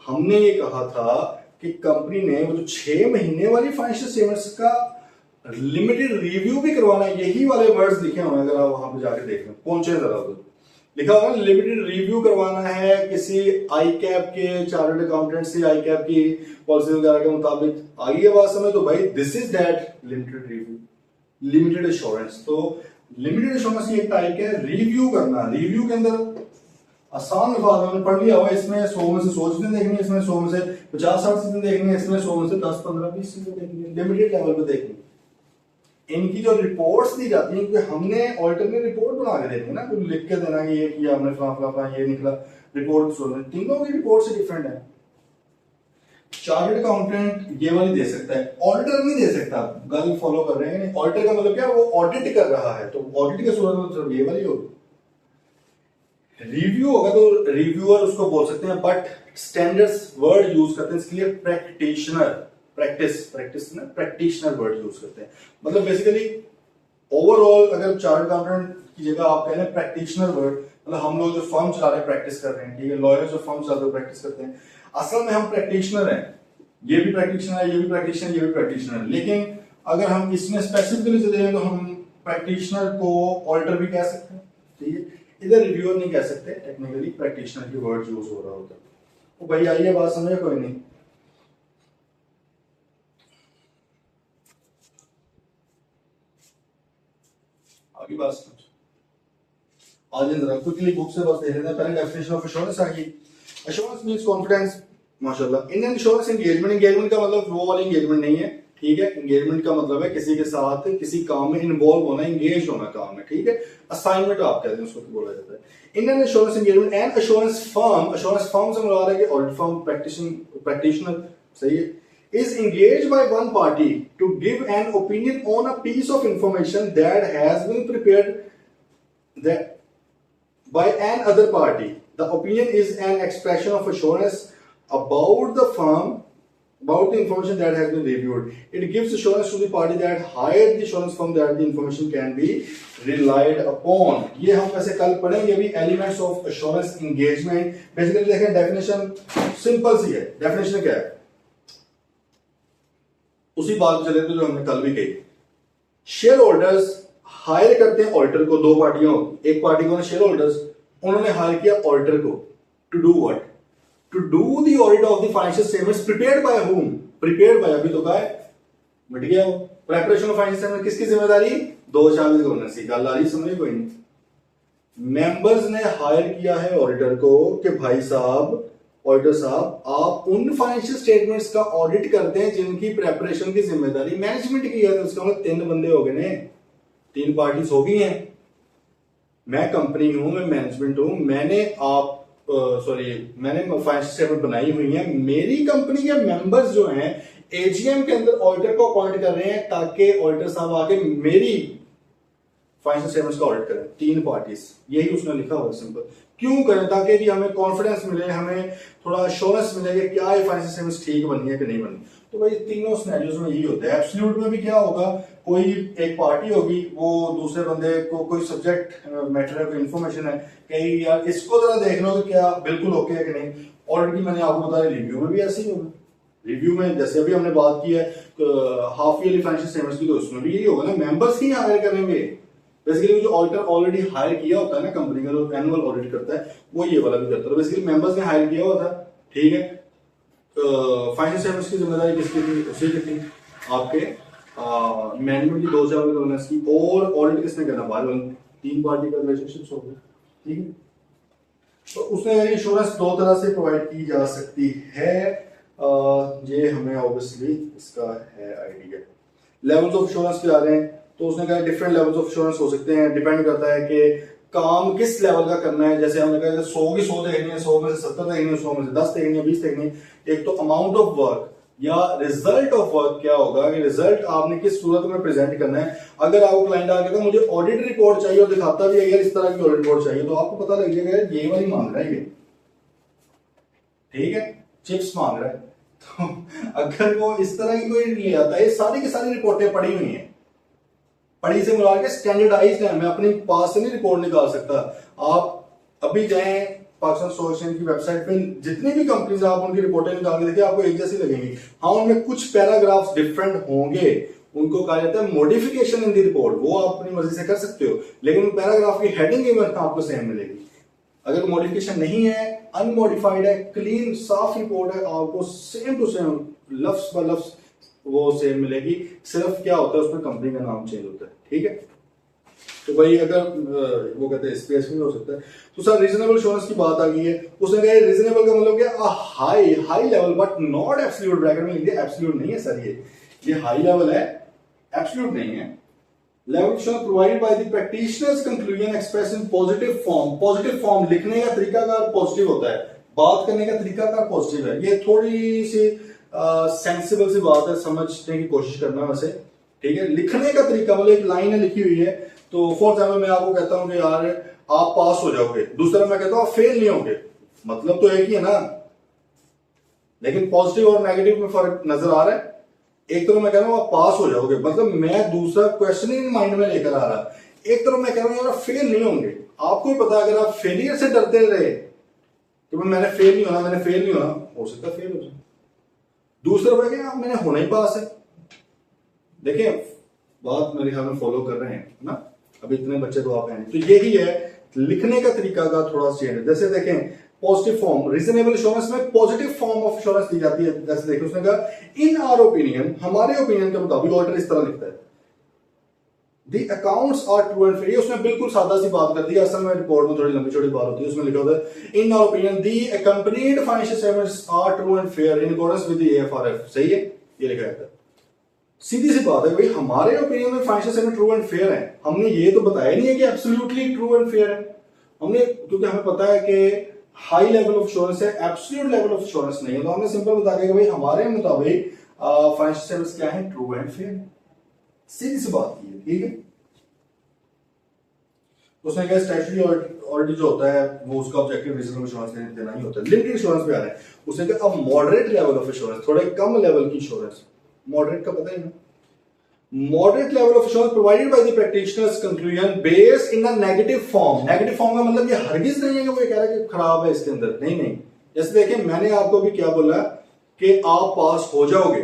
हमने ये कहा था कि कंपनी ने वो जो 6 महीने वाली फाइनेंशियल स्टेटमेंट्स का लिमिटेड रिव्यू भी करवाना है। यही वाले वर्ड्स लिखे हुए हैं, अगर आप वहां पे जाके देख लें, पहुंचे जरा तो लिखा हुआ है लिमिटेड रिव्यू करवाना है किसी आई कैप के चार्टर्ड अकाउंटेंट से, आई कैप की पॉलिसी वगैरह के मुताबिक। आगे ये बात समझ, तो भाई this is that limited review, limited assurance. तो लिमिटेड एश्योरेंस की एक टाइप है रिव्यू करना। रिव्यू के अंदर आसान लफ्ज मैंने पढ़ लिया हुआ, इसमें 100 में से 100 चीजें देखनी है, इसमें 100 में से 50-60 चीजें देखनी है, इसमें 100 में से 10-15-20 चीजें देखनी है, लिमिटेड लेवल पे देखनी है। इनकी जो रिपोर्ट्स दी जाती हैं, क्योंकि हमने ऑडिटर ने रिपोर्ट बना के देनी है ना, कुछ लिख के देना कि ये किया हमने, फला ये निकला, रिपोर्ट सुन, तीनों की रिपोर्ट से डिफरेंट है। चार्टर्ड अकाउंटेंट ये वाली दे सकता है, ऑडिटर नहीं दे सकता। गल फॉलो कर रहे हैं? ऑडिटर का मतलब क्या, वो ऑडिट कर रहा है, तो ऑडिट के सूरत में ये वाली होगी। रिव्यू होगा तो रिव्यूअर उसको बोल सकते हैं, बट स्टैंडर्ड्स वर्ड यूज करते हैं इसके लिए प्रैक्टिशनर, प्रैक्टिशनर वर्ड यूज करते हैं। मतलब बेसिकली ओवरऑल अगर चार्टर्ड अकाउंटेंट की जगह आप कह रहे हैं प्रैक्टिशनर वर्ड, मतलब हम लोग जो फर्म चला रहे हैं प्रैक्टिस कर रहे हैं, ठीक है, लॉयर्स जो फर्म चला रहे हैं प्रैक्टिस करते हैं, असल में हम प्रैक्टिशनर हैं। ये भी प्रैक्टिशनर है, ये भी प्रैक्टिशनर, ये भी प्रैक्टिशनर है। लेकिन अगर हम इसमें स्पेसिफिकली चले जाए तो हम प्रैक्टिशनर को ऑडिटर भी कह सकते हैं, ठीक है। इधर रिव्यूअर नहीं कह सकते, टेक्निकली प्रैक्टिशनर की वर्ड यूज हो रहा होता है। तो भाई आइए बात समझे, कोई नहीं। आगे बात समझ, आज जरा क्विकली बुक से बस देख लेते हैं। पहले डेफिनेशन ऑफ एश्योरेंस आ गई। एश्योरेंस मींस कॉन्फिडेंस, माशाल्लाह। इन एश्योरेंस एंगेजमेंट, एंगेजमेंट का मतलब वो वाली एंगेजमेंट नहीं है, ठीक है, एंगेजमेंट का मतलब है किसी के साथ किसी काम में इन्वॉल्व होना, एंगेज होना काम में, ठीक है। असाइनमेंट आप कहते हैं उसको बोला जाता है। Indian assurance engagement and assurance firm से मुराद है कि ऑडिट फर्म प्रैक्टिशनर, सही है, is engaged by one party to give an opinion on a piece of information that has been prepared that by an other party. The opinion is an expression of assurance about the firm, about the information that has been reviewed. It gives assurance to the party that hired the assurance firm that the information can be relied upon. ये हम वैसे कल पढ़ेंगे अभी elements of assurance engagement. Basically देखें definition simple सी है। definition क्या है, उसी बात चले तो जो हमने कल भी कही। शेयर होल्डर्स हायर करते हैं ऑडिटर को, दो पार्टियों, एक पार्टी को शेयर होल्डर्स, उन्होंने हायर किया ऑडिटर को to do what, to do the audit of the financial statements prepared by whom, prepared by, अभी तो कहा है मिट गया वो, प्रिपरेशन ऑफ फाइनेंशियल स्टेटमेंट किसकी जिम्मेदारी, दो शामिल गवर्नेंस की, गल आ रही समझ कोई नहीं। मेंबर्स ने हायर किया है ऑडिटर को कि भाई साहब, ऑडिटर साहब आप उन फाइनेंशियल स्टेटमेंट्स का ऑडिट करते हैं जिनकी प्रिपरेशन की जिम्मेदारी मैनेजमेंट की है। तो उसका मतलब तीन बंदे हो गए ने, तीन पार्टीज हो गई हैं। मैं कंपनी हूं, मैं मैनेजमेंट हूं, मैंने मैंने फाइनेंशियल स्टेटमेंट बनाई हुई है, मेरी कंपनी के मेंबर्स जो हैं एजीएम के अंदर ऑडिटर को अपॉइंट कर रहे हैं ताकि ऑडिटर साहब आके मेरी फाइनेंशियल स्टेटमेंट्स का ऑडिट करें। तीन पार्टीज, यही उसने लिखा हुआ है सिंपल। क्यों करें, ताकि जी हमें कॉन्फिडेंस मिले, हमें थोड़ा अश्योरेंस मिले कि क्या ये फाइनेंशियल स्टेटमेंट्स ठीक बनी है कि नहीं बनी। तो भाई तीनों सिनेरियोज में यही होता है। एब्सोल्यूट में भी क्या होगा, कोई एक पार्टी होगी, वो दूसरे बंदे को कोई सब्जेक्ट मैटर है, कोई इन्फॉर्मेशन है कि यार इसको जरा देख लो कि क्या बिल्कुल ओके है कि नहीं। ऑडिट की मैंने आपको बताया, रिव्यू में भी ऐसे ही होगा। रिव्यू में जैसे अभी हमने बात की है हाफ ईयरली फाइनेंशियल स्टेटमेंट्स की, तो उसमें भी यही होगा ना, मेंबर्स ही हायर करेंगे। बेसिकली जो ऑडिटर ऑलरेडी हायर किया होता है ना कंपनी का, जो एनुअल ऑडिट करता है, वो ये वाला भी करता है। तो बेसिकली मेंबर्स ने हायर किया हुआ था, ठीक है। फाइनेंशियल स्टेटमेंट्स की जिम्मेदारी किसकी थी, उसी की थी, आपके मैनेजमेंट की, दो चार गवर्नेंस की, और ऑडिट किसने करना, बाहर तीन पार्टी का रिलेशनशिप हो गया, ठीक है। तो उसने इंश्योरेंस दो तरह से प्रोवाइड की जा सकती है, ये हमें ऑब्वियसली इसका है आइडिया। लेवल्स ऑफ इंश्योरेंस पे आ रहे हैं, तो उसने कहा डिफरेंट लेवल्स ऑफ इंश्योरेंस हो सकते हैं, डिपेंड करता है कि काम किस लेवल का करना है। जैसे हमने कहा 100 की 100 देखनी है, 100 में से 70 देखनी है, 100 में से 10 देखनी है, 20 देखनी है। एक तो अमाउंट ऑफ वर्क या रिजल्ट ऑफ वर्क क्या होगा कि रिजल्ट आपने किस सूरत में प्रेजेंट करना है। अगर आपको क्लाइंट आके कहता मुझे ऑडिट रिपोर्ट चाहिए और दिखाता भी है यार इस तरह की ऑडिट रिपोर्ट चाहिए, तो आपको पता लग जाएगा ये वाली मांग रहा है ये, ठीक है, चिप्स मांग रहा है। तो अगर वो इस तरह की कोई ले आता है, सारी की सारी रिपोर्टें पड़ी हुई हैं, पढ़ी से मिला के स्टैंडर्डाइज्ड है, मैं अपने पास से नहीं रिपोर्ट निकाल सकता। आप अभी जाएं पाकिस्तान स्टॉक एक्सचेंज की वेबसाइट पे, जितनी भी कंपनीज आप उनकी रिपोर्टें निकाल के देखिए, आपको एक जैसी लगेंगी। हाँ, उनमें कुछ पैराग्राफ्स डिफरेंट होंगे, उनको कहा जाता है मॉडिफिकेशन इन द रिपोर्ट, वो आप अपनी मर्जी से कर सकते हो, लेकिन पैराग्राफ की हेडिंग इवन आपको सेम मिलेगी। अगर मॉडिफिकेशन नहीं है, अनमॉडिफाइड है, क्लीन साफ रिपोर्ट है, आपको सेम टू सेम लफ्ज ब लफ्ज वो सेम मिलेगी। सिर्फ क्या होता है उसमें कंपनी का नाम चेंज होता है, ठीक है। तो भाई अगर वो कहते हैं स्पेस में हो सकता है। तो सर रीजनेबल इंश्योरेंस की बात आ गई है, उसने कहा रीजनेबल का मतलब क्या, high level but not absolute. Bracket में लिख दिया एब्सोल्यूट नहीं है सर, ये हाई लेवल है, एब्सोल्यूट नहीं है। Level insurance provided by the practitioners conclusion express in positive form. Positive form, लिखने का तरीका का पॉजिटिव होता है, बात करने का तरीका का पॉजिटिव है। ये थोड़ी सी सेंसिबल सी बात है, समझने की कोशिश करना वैसे, ठीक है। लिखने का तरीका मतलब एक लाइन है लिखी हुई है, तो फॉर एग्जाम्पल मैं आपको कहता हूं कि यार आप पास हो जाओगे, दूसरा मैं कहता हूं आप फेल नहीं होगे, मतलब तो एक ही है ना, लेकिन पॉजिटिव और नेगेटिव में फर्क नजर आ रहा है। एक तरफ मैं कह रहा हूं आप पास हो जाओगे, मतलब मैं दूसरा क्वेश्चन ही माइंड में लेकर आ रहा। एक तरफ मैं कह रहा हूं यार फेल नहीं होंगे, आपको भी पता अगर आप फेलियर से डरते रहे तो मैंने फेल नहीं होना, मैंने फेल नहीं होना, हो सकता है फेल हो जाए। दूसरा भाई मैंने होना ही पास है। देखिए बात मेरे ख्याल में फॉलो कर रहे हैं ना, अभी इतने बच्चे तो आप हैं, तो यही है लिखने का तरीका का थोड़ा चेंज है। जैसे देखें पॉजिटिव फॉर्म, रीजनेबल इंश्योरेंस में पॉजिटिव फॉर्म ऑफ इंश्योरेंस दी जाती है। जैसे देखिए उसने कहा इन आवर ओपिनियन, हमारे ओपिनियन के मुताबिक, ऑडिटर इस तरह लिखता है, the accounts are true and fair. उसने बिल्कुल सादा सी बात कर दी, असल में रिपोर्ट में थोड़ी लंबी छोटी बात होती है, उसमें लिखा होता है in our opinion the accompanied financial statements are true and fair in accordance with the AFRF. सही है, ये लिखा है। सीधी सी बात है भाई, हमारे ओपिनियन में financial statement true and fair है। हमने ये तो बताया नहीं है कि एब्सोल्युटली ट्रू एंड फेयर है। हमने, क्योंकि हमें पता है कि हाई लेवल ऑफ एश्योरेंस है, एब्सोल्यूट लेवल ऑफ एश्योरेंस नहीं है, तो हमने सिंपल बता दिया कि भाई हमारे मुताबिक फाइनेंशियल स्टेटमेंट्स क्या है, ट्रू एंड फेयर। सीधी सी बात ये, ठीक है। उसने कहा स्टैट्यूटरी ऑडिट जो होता है वो उसका ऑब्जेक्टिव रीजनेबल एश्योरेंस देना ही होता है। लिमिटेड एश्योरेंस पे आ रहा है, उसने कहा अब मॉडरेट लेवल ऑफ एश्योरेंस, थोड़े कम लेवल की एश्योरेंस। मॉडरेट का पता ही ना, moderate level of assurance provided by the practitioner's conclusion based in a negative form। Negative form का मतलब ये हरगिज नहीं है कि वो ये कह रहा है कि खराब है इसके अंदर, नहीं नहीं। जैसे देखिए मैंने आपको भी क्या बोला कि आप पास हो जाओगे,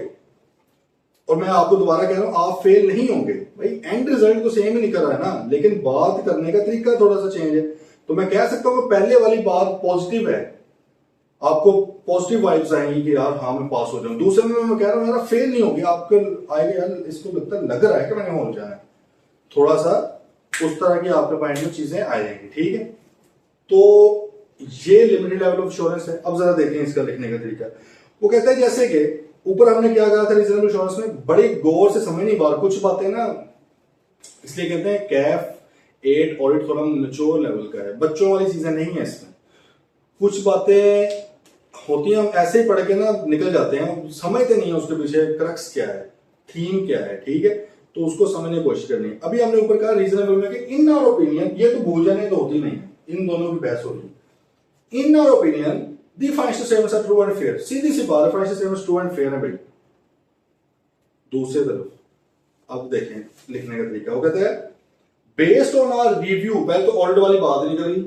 और मैं आपको दोबारा कह रहा हूं आप फेल नहीं होंगे। भाई एंड रिजल्ट तो सेम ही निकल रहा है ना, लेकिन बात करने का तरीका थोड़ा सा चेंज है। तो मैं कह सकता हूं पहले वाली बात पॉजिटिव है, आपको पॉजिटिव वाइब्स आएंगी कि यार हाँ मैं पास हो जाऊं। दूसरे में मैं कह रहा हूं यार फेल नहीं होगी, आपको आएगा यार इसको लगता लग रहा है कि मैंने हो जाना है, थोड़ा सा उस तरह की आपके माइंड में चीजें आ जाएंगी, ठीक है। तो ये लिमिटेड लेवल ऑफ एश्योरेंस है। अब जरा देखें इसका लिखने का तरीका। वो कहता है जैसे कि ऊपर हमने क्या कहा था रीजनेबल एश्योरेंस में, बड़ी गौर से समझ नहीं बात, कुछ बातें ना, इसलिए कहते हैं कैफ 8 ऑडिट थोड़ा मैच्योर लेवल का है, बच्चों वाली चीजें नहीं है इसमें। कुछ बातें होती हैं हम ऐसे ही पढ़ के ना निकल जाते हैं, समझते नहीं है उसके पीछे क्रक्स क्या है, थीम क्या है, ठीक है। तो उसको समझने की कोशिश करनी है। अभी हमने ऊपर कहा रीजनेबल में कि इन आवर ओपिनियन, ये तो भूल जाने तो होती नहीं है, इन दोनों की बहस हो रही है। In our opinion the financial statements are true and fair. सीधी सी बात है, financial statements true and fair है भाई। दूसरी तरफ अब देखें लिखने का तरीका, वो कहते हैं बेस्ड ऑन आवर रिव्यू, पहले तो ऑडिट वाली बात नहीं करी,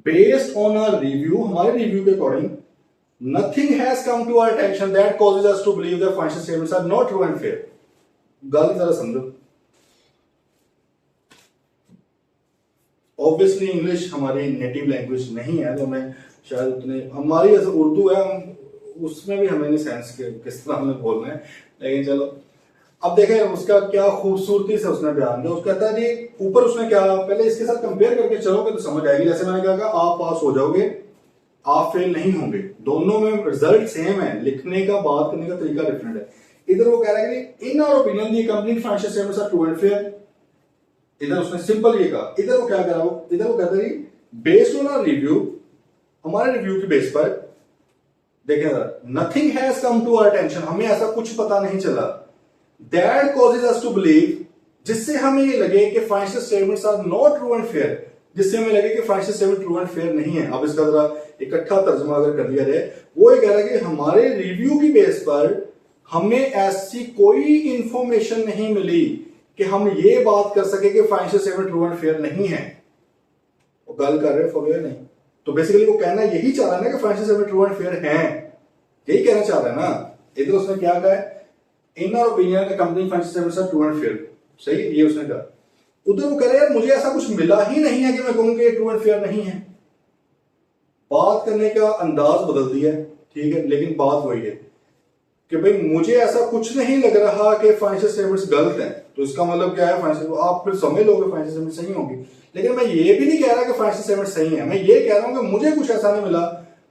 बेस्ड ऑन आवर रिव्यू, हमारे रिव्यू के according, nothing has come to our attention that causes us to believe that financial statements are not true and fair। गल जरा समझो। ऑब्वियसली इंग्लिश हमारी नेटिव लैंग्वेज नहीं है, तो हमें शायद उतने, हमारी जैसे उर्दू है उसमें भी हमें नहीं सेंस किस तरह हमें बोलना है, लेकिन चलो। अब देखें उसका क्या खूबसूरती से उसने बयान दिया। उसका कहता है जी ऊपर उसने क्या, पहले इसके साथ कंपेयर करके चलोगे तो समझ आएगी। जैसे मैंने कहा आप पास हो जाओगे, आप फेल नहीं होंगे, दोनों में रिजल्ट सेम है, लिखने का बात करने का तरीका डिफरेंट है। इधर वो कह रहा है कि in our opinion the company financial statements are true and fair. इधर उसने सिंपल ये कहा, इधर वो क्या कर रहा है, इधर वो कहता है बेस्ड ऑन आवर रिव्यू, हमारे रिव्यू की बेस पर देखें जरा, nothing has come to our attention, हमें ऐसा कुछ पता नहीं चला, that causes us to believe, जिससे हमें ये लगे कि financial statements are not true and fair, जिससे हमें लगे कि financial statement true and fair नहीं है। अब इसका जरा इकट्ठा तर्जुमा अगर कर दिया जाए, वो ये कह रहा है कि हमारे रिव्यू की बेस पर हमें ऐसी कोई इंफॉर्मेशन नहीं मिली कि हम ये बात कर सके कि financial statement true and fair नहीं है। वो गल कर रहे फॉलो नहीं, तो बेसिकली वो कहना यही चाह रहा है ना कि financial statement true and fair है, यही कहना चाह रहा है ना। इधर उसने क्या कहा है, in our opinion the company financial statements are true and fair, सही, ये उसने कहा। उधर वो कह रहे हैं मुझे ऐसा कुछ मिला ही नहीं है कि मैं कहूं कि ट्रू एंड फेयर नहीं है। बात करने का अंदाज बदल दिया, ठीक है, लेकिन बात वही है कि भाई मुझे ऐसा कुछ नहीं लग रहा कि फाइनेंशियल स्टेटमेंट्स गलत हैं। तो इसका मतलब क्या है, फाइनेंशियल, आप फिर समझ लोगे फाइनेंशियल स्टेटमेंट सही होंगी, लेकिन मैं ये भी नहीं कह रहा कि फाइनेंशियल स्टेटमेंट सही है। मैं ये कह रहा हूं कि मुझे कुछ ऐसा नहीं मिला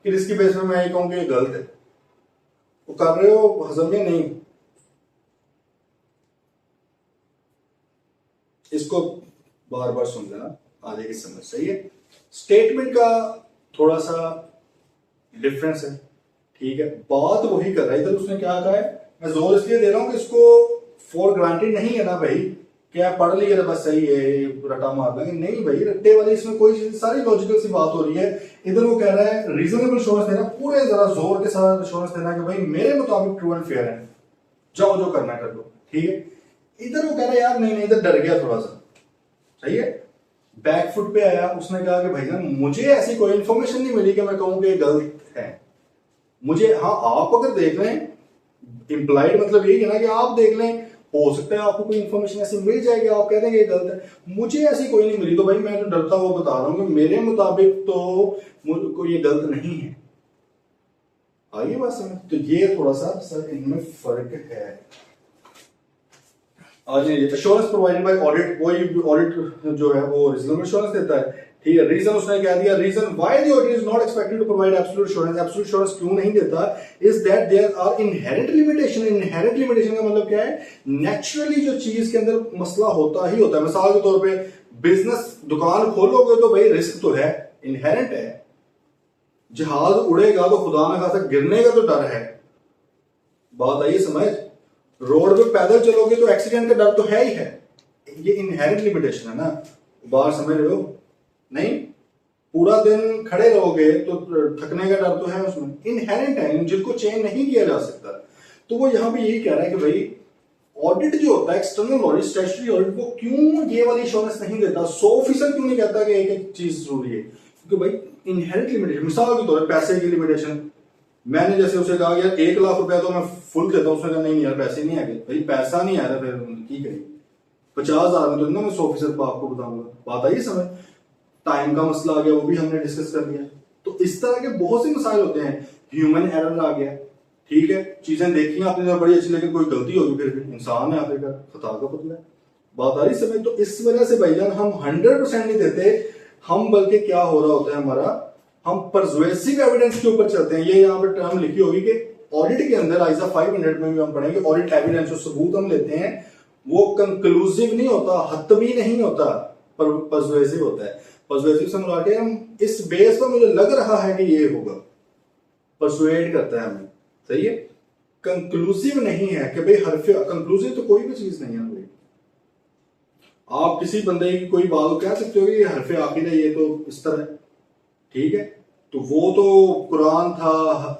कि जिसकी बेस पर मैं ये कहूं कि ये गलत है। वो कर रहे हो हजम या नहीं, इसको बार बार समझना, आ जाएगी समझ, सही है। स्टेटमेंट का थोड़ा सा डिफरेंस है, ठीक है, बात वही कर रहा है। इधर उसने क्या कहा है, मैं जोर इसलिए दे रहा हूं कि इसको फॉर ग्रांटेड नहीं है ना भाई, क्या पढ़ लिया बस सही है रटा मार देंगे, नहीं भाई, रट्टे वाली इसमें कोई चीज, सारी लॉजिकल सी बात हो रही है। इधर वो कह रहा है रीजनेबल एश्योरेंस देना, पूरे जरा जोर के साथ एश्योरेंस देना कि भाई मेरे मुताबिक ट्रू एंड फेयर है, जाओ जो करना कर लो, ठीक है। इधर वो कह रहा है यार नहीं नहीं, इधर डर गया थोड़ा सा, सही है, बैकफुट पे आया। उसने कहा कि भाईजान मुझे ऐसी कोई इंफॉर्मेशन नहीं मिली कि मैं कहूं कि गलत है। मुझे, हाँ आप अगर देख रहे हैं, इंप्लाइड मतलब यही है ना कि आप देख लें, हो सकता है आपको कोई इंफॉर्मेशन ऐसी मिल जाएगी, आप कह देंगे ये गलत है। मुझे ऐसी कोई नहीं मिली, तो भाई मैं तो डरता हुआ बता रहा हूं कि मेरे मुताबिक तो मुझको ये गलत नहीं है। आइए बात समझ, तो ये थोड़ा सा सर इनमें फर्क है। आज एश्योरेंस प्रोवाइडेड बाय ऑडिट, कोई ऑडिट जो है वो रीजनेबल एश्योरेंस देता है, ठीक है। रीजन उसने क्या दिया, reason why the audit is not expected to provide absolute assurance, absolute assurance क्यों नहीं देता, is that there are inherent limitation. Inherent limitation का मतलब क्या है, नेचुरली जो चीज के अंदर मसला होता ही होता है। मिसाल के तौर पे बिजनेस दुकान खोलोगे तो भाई रिस्क तो है, इनहेरेंट है। जहाज उड़ेगा तो खुदा ना खासा गिरने का तो डर है, बात आई समझ। रोड पे पैदल चलोगे तो एक्सीडेंट का डर तो है ही है, ये इनहेरेंट लिमिटेशन है ना, बात समझ रहे हो। नहीं, पूरा दिन खड़े रहोगे तो थकने का डर तो है, उसमें इनहेरेंट है, जिसको चेंज नहीं किया जा सकता। तो वो यहां पे यही कह रहा है कि भाई ऑडिट जो होता है, एक्सटर्नल ऑडिट, स्टैट्यूटरी ऑडिट, वो क्यों ये वाली एश्योरेंस नहीं देता, 100% क्यों नहीं कहता कि एक एक चीज जरूरी है, क्योंकि भाई इनहेरेंट लिमिटेशन। मिसाल के तौर पर पैसे की लिमिटेशन, मैंने जैसे उसे कहा यार 1 लाख रुपया तो मैं फुल देता हूँ, उसने कहा नहीं यार पैसे नहीं आए, भाई पैसा नहीं आया फिर की करेंगे, 50,000 में तो ना मैं 100% आपको बताऊंगा, बात आई समझ। टाइम का मसला आ गया, वो भी हमने डिस्कस कर लिया। तो इस तरह के बहुत से मसाइल होते हैं। ह्यूमन एरर आ गया, ठीक है, चीजें देखी आपने जो बड़ी अच्छी, लेकिन कोई गलती होगी, फिर भी इंसान है आखिरकार, खता का पुतला है, बात आ रही समझ। तो इस वजह से भाईजान हम 100% नहीं देते हम, बल्कि क्या हो रहा होता है हमारा, हम परसुएसिव एविडेंस के ऊपर चलते हैं। ये यहाँ पर टर्म लिखी होगी कि ऑडिट के अंदर आइजा 500 में भी हम पढ़ेंगे, ऑडिट एविडेंस जो सबूत हम लेते हैं वो कंक्लूसिव नहीं होता, हतमी नहीं होता, पर परसुएसिव होता है। परसुएसिव से मुराद है हम इस बेस पर मुझे लग रहा है कि ये होगा, परसुएड करता है हमें, सही है। कंक्लूसिव नहीं है कि भाई हरफे, कंक्लूसिव तो कोई भी चीज नहीं है भाई। आप किसी बंदे की कोई बात कह सकते हो कि ये हरफे आखिर है, ये तो इस तरह, ठीक है, तो वो तो कुरान था,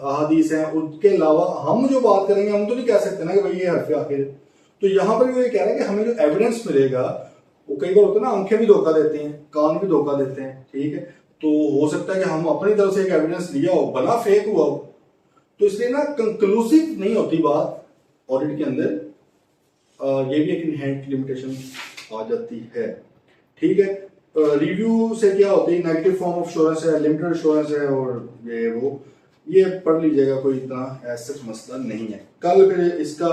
अहादीस है, उसके अलावा हम जो बात करेंगे हम तो नहीं कह सकते ना कि भाई ये हरफे आखिर है। तो यहां पर भी ये कह रहा है कि हमें जो एविडेंस मिलेगा, वो कई बार होता है ना, आंखें भी धोखा देती हैं, कान भी धोखा देते हैं, ठीक है। तो हो सकता है कि हम अपनी तरफ से एक एविडेंस लिया हो, बना फेक हुआ हो, तो इसलिए ना कंक्लूसिव नहीं होती बात ऑडिट के अंदर। ये भी एक इनहेरेंट लिमिटेशन आ जाती है, ठीक है। रिव्यू से क्या होती है, नेगेटिव फॉर्म ऑफ एश्योरेंस है, लिमिटेड एश्योरेंस है, और ये पढ़ लीजिएगा, कोई इतना ऐसा मसला नहीं है। कल फिर इसका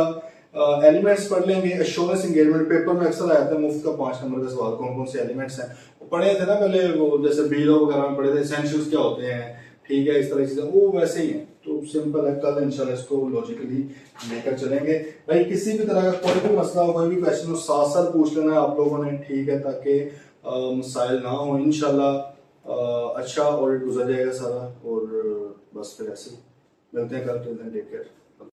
एलिमेंट्स पढ़ लेंगे। एश्योरेंस एंगेजमेंट पेपर में अक्सर आया था मुफ्त का 5 नंबर का सवाल, कौन कौन से एलिमेंट्स हैं वो पढ़े थे ना पहले, वो जैसे बीलो वगैरह में पढ़े थे, एसेंशियल्स क्या होते हैं, ठीक है, इस तरह की चीजें वो वैसे ही है। तो सिंपल है, कल इंशाल्लाह इसको लॉजिकली लेकर चलेंगे। भाई किसी भी तरह का कोई भी मसला हो, कोई भी क्वेश्चन हो, साथ साथ पूछ लेना है आप लोगों ने, ठीक है, ताकि मसाइल ना हो। इंशाल्लाह अच्छा ऑडिट गुजर जाएगा सारा, और बस फिर ऐसे मिलते हैं कल, टेक केयर।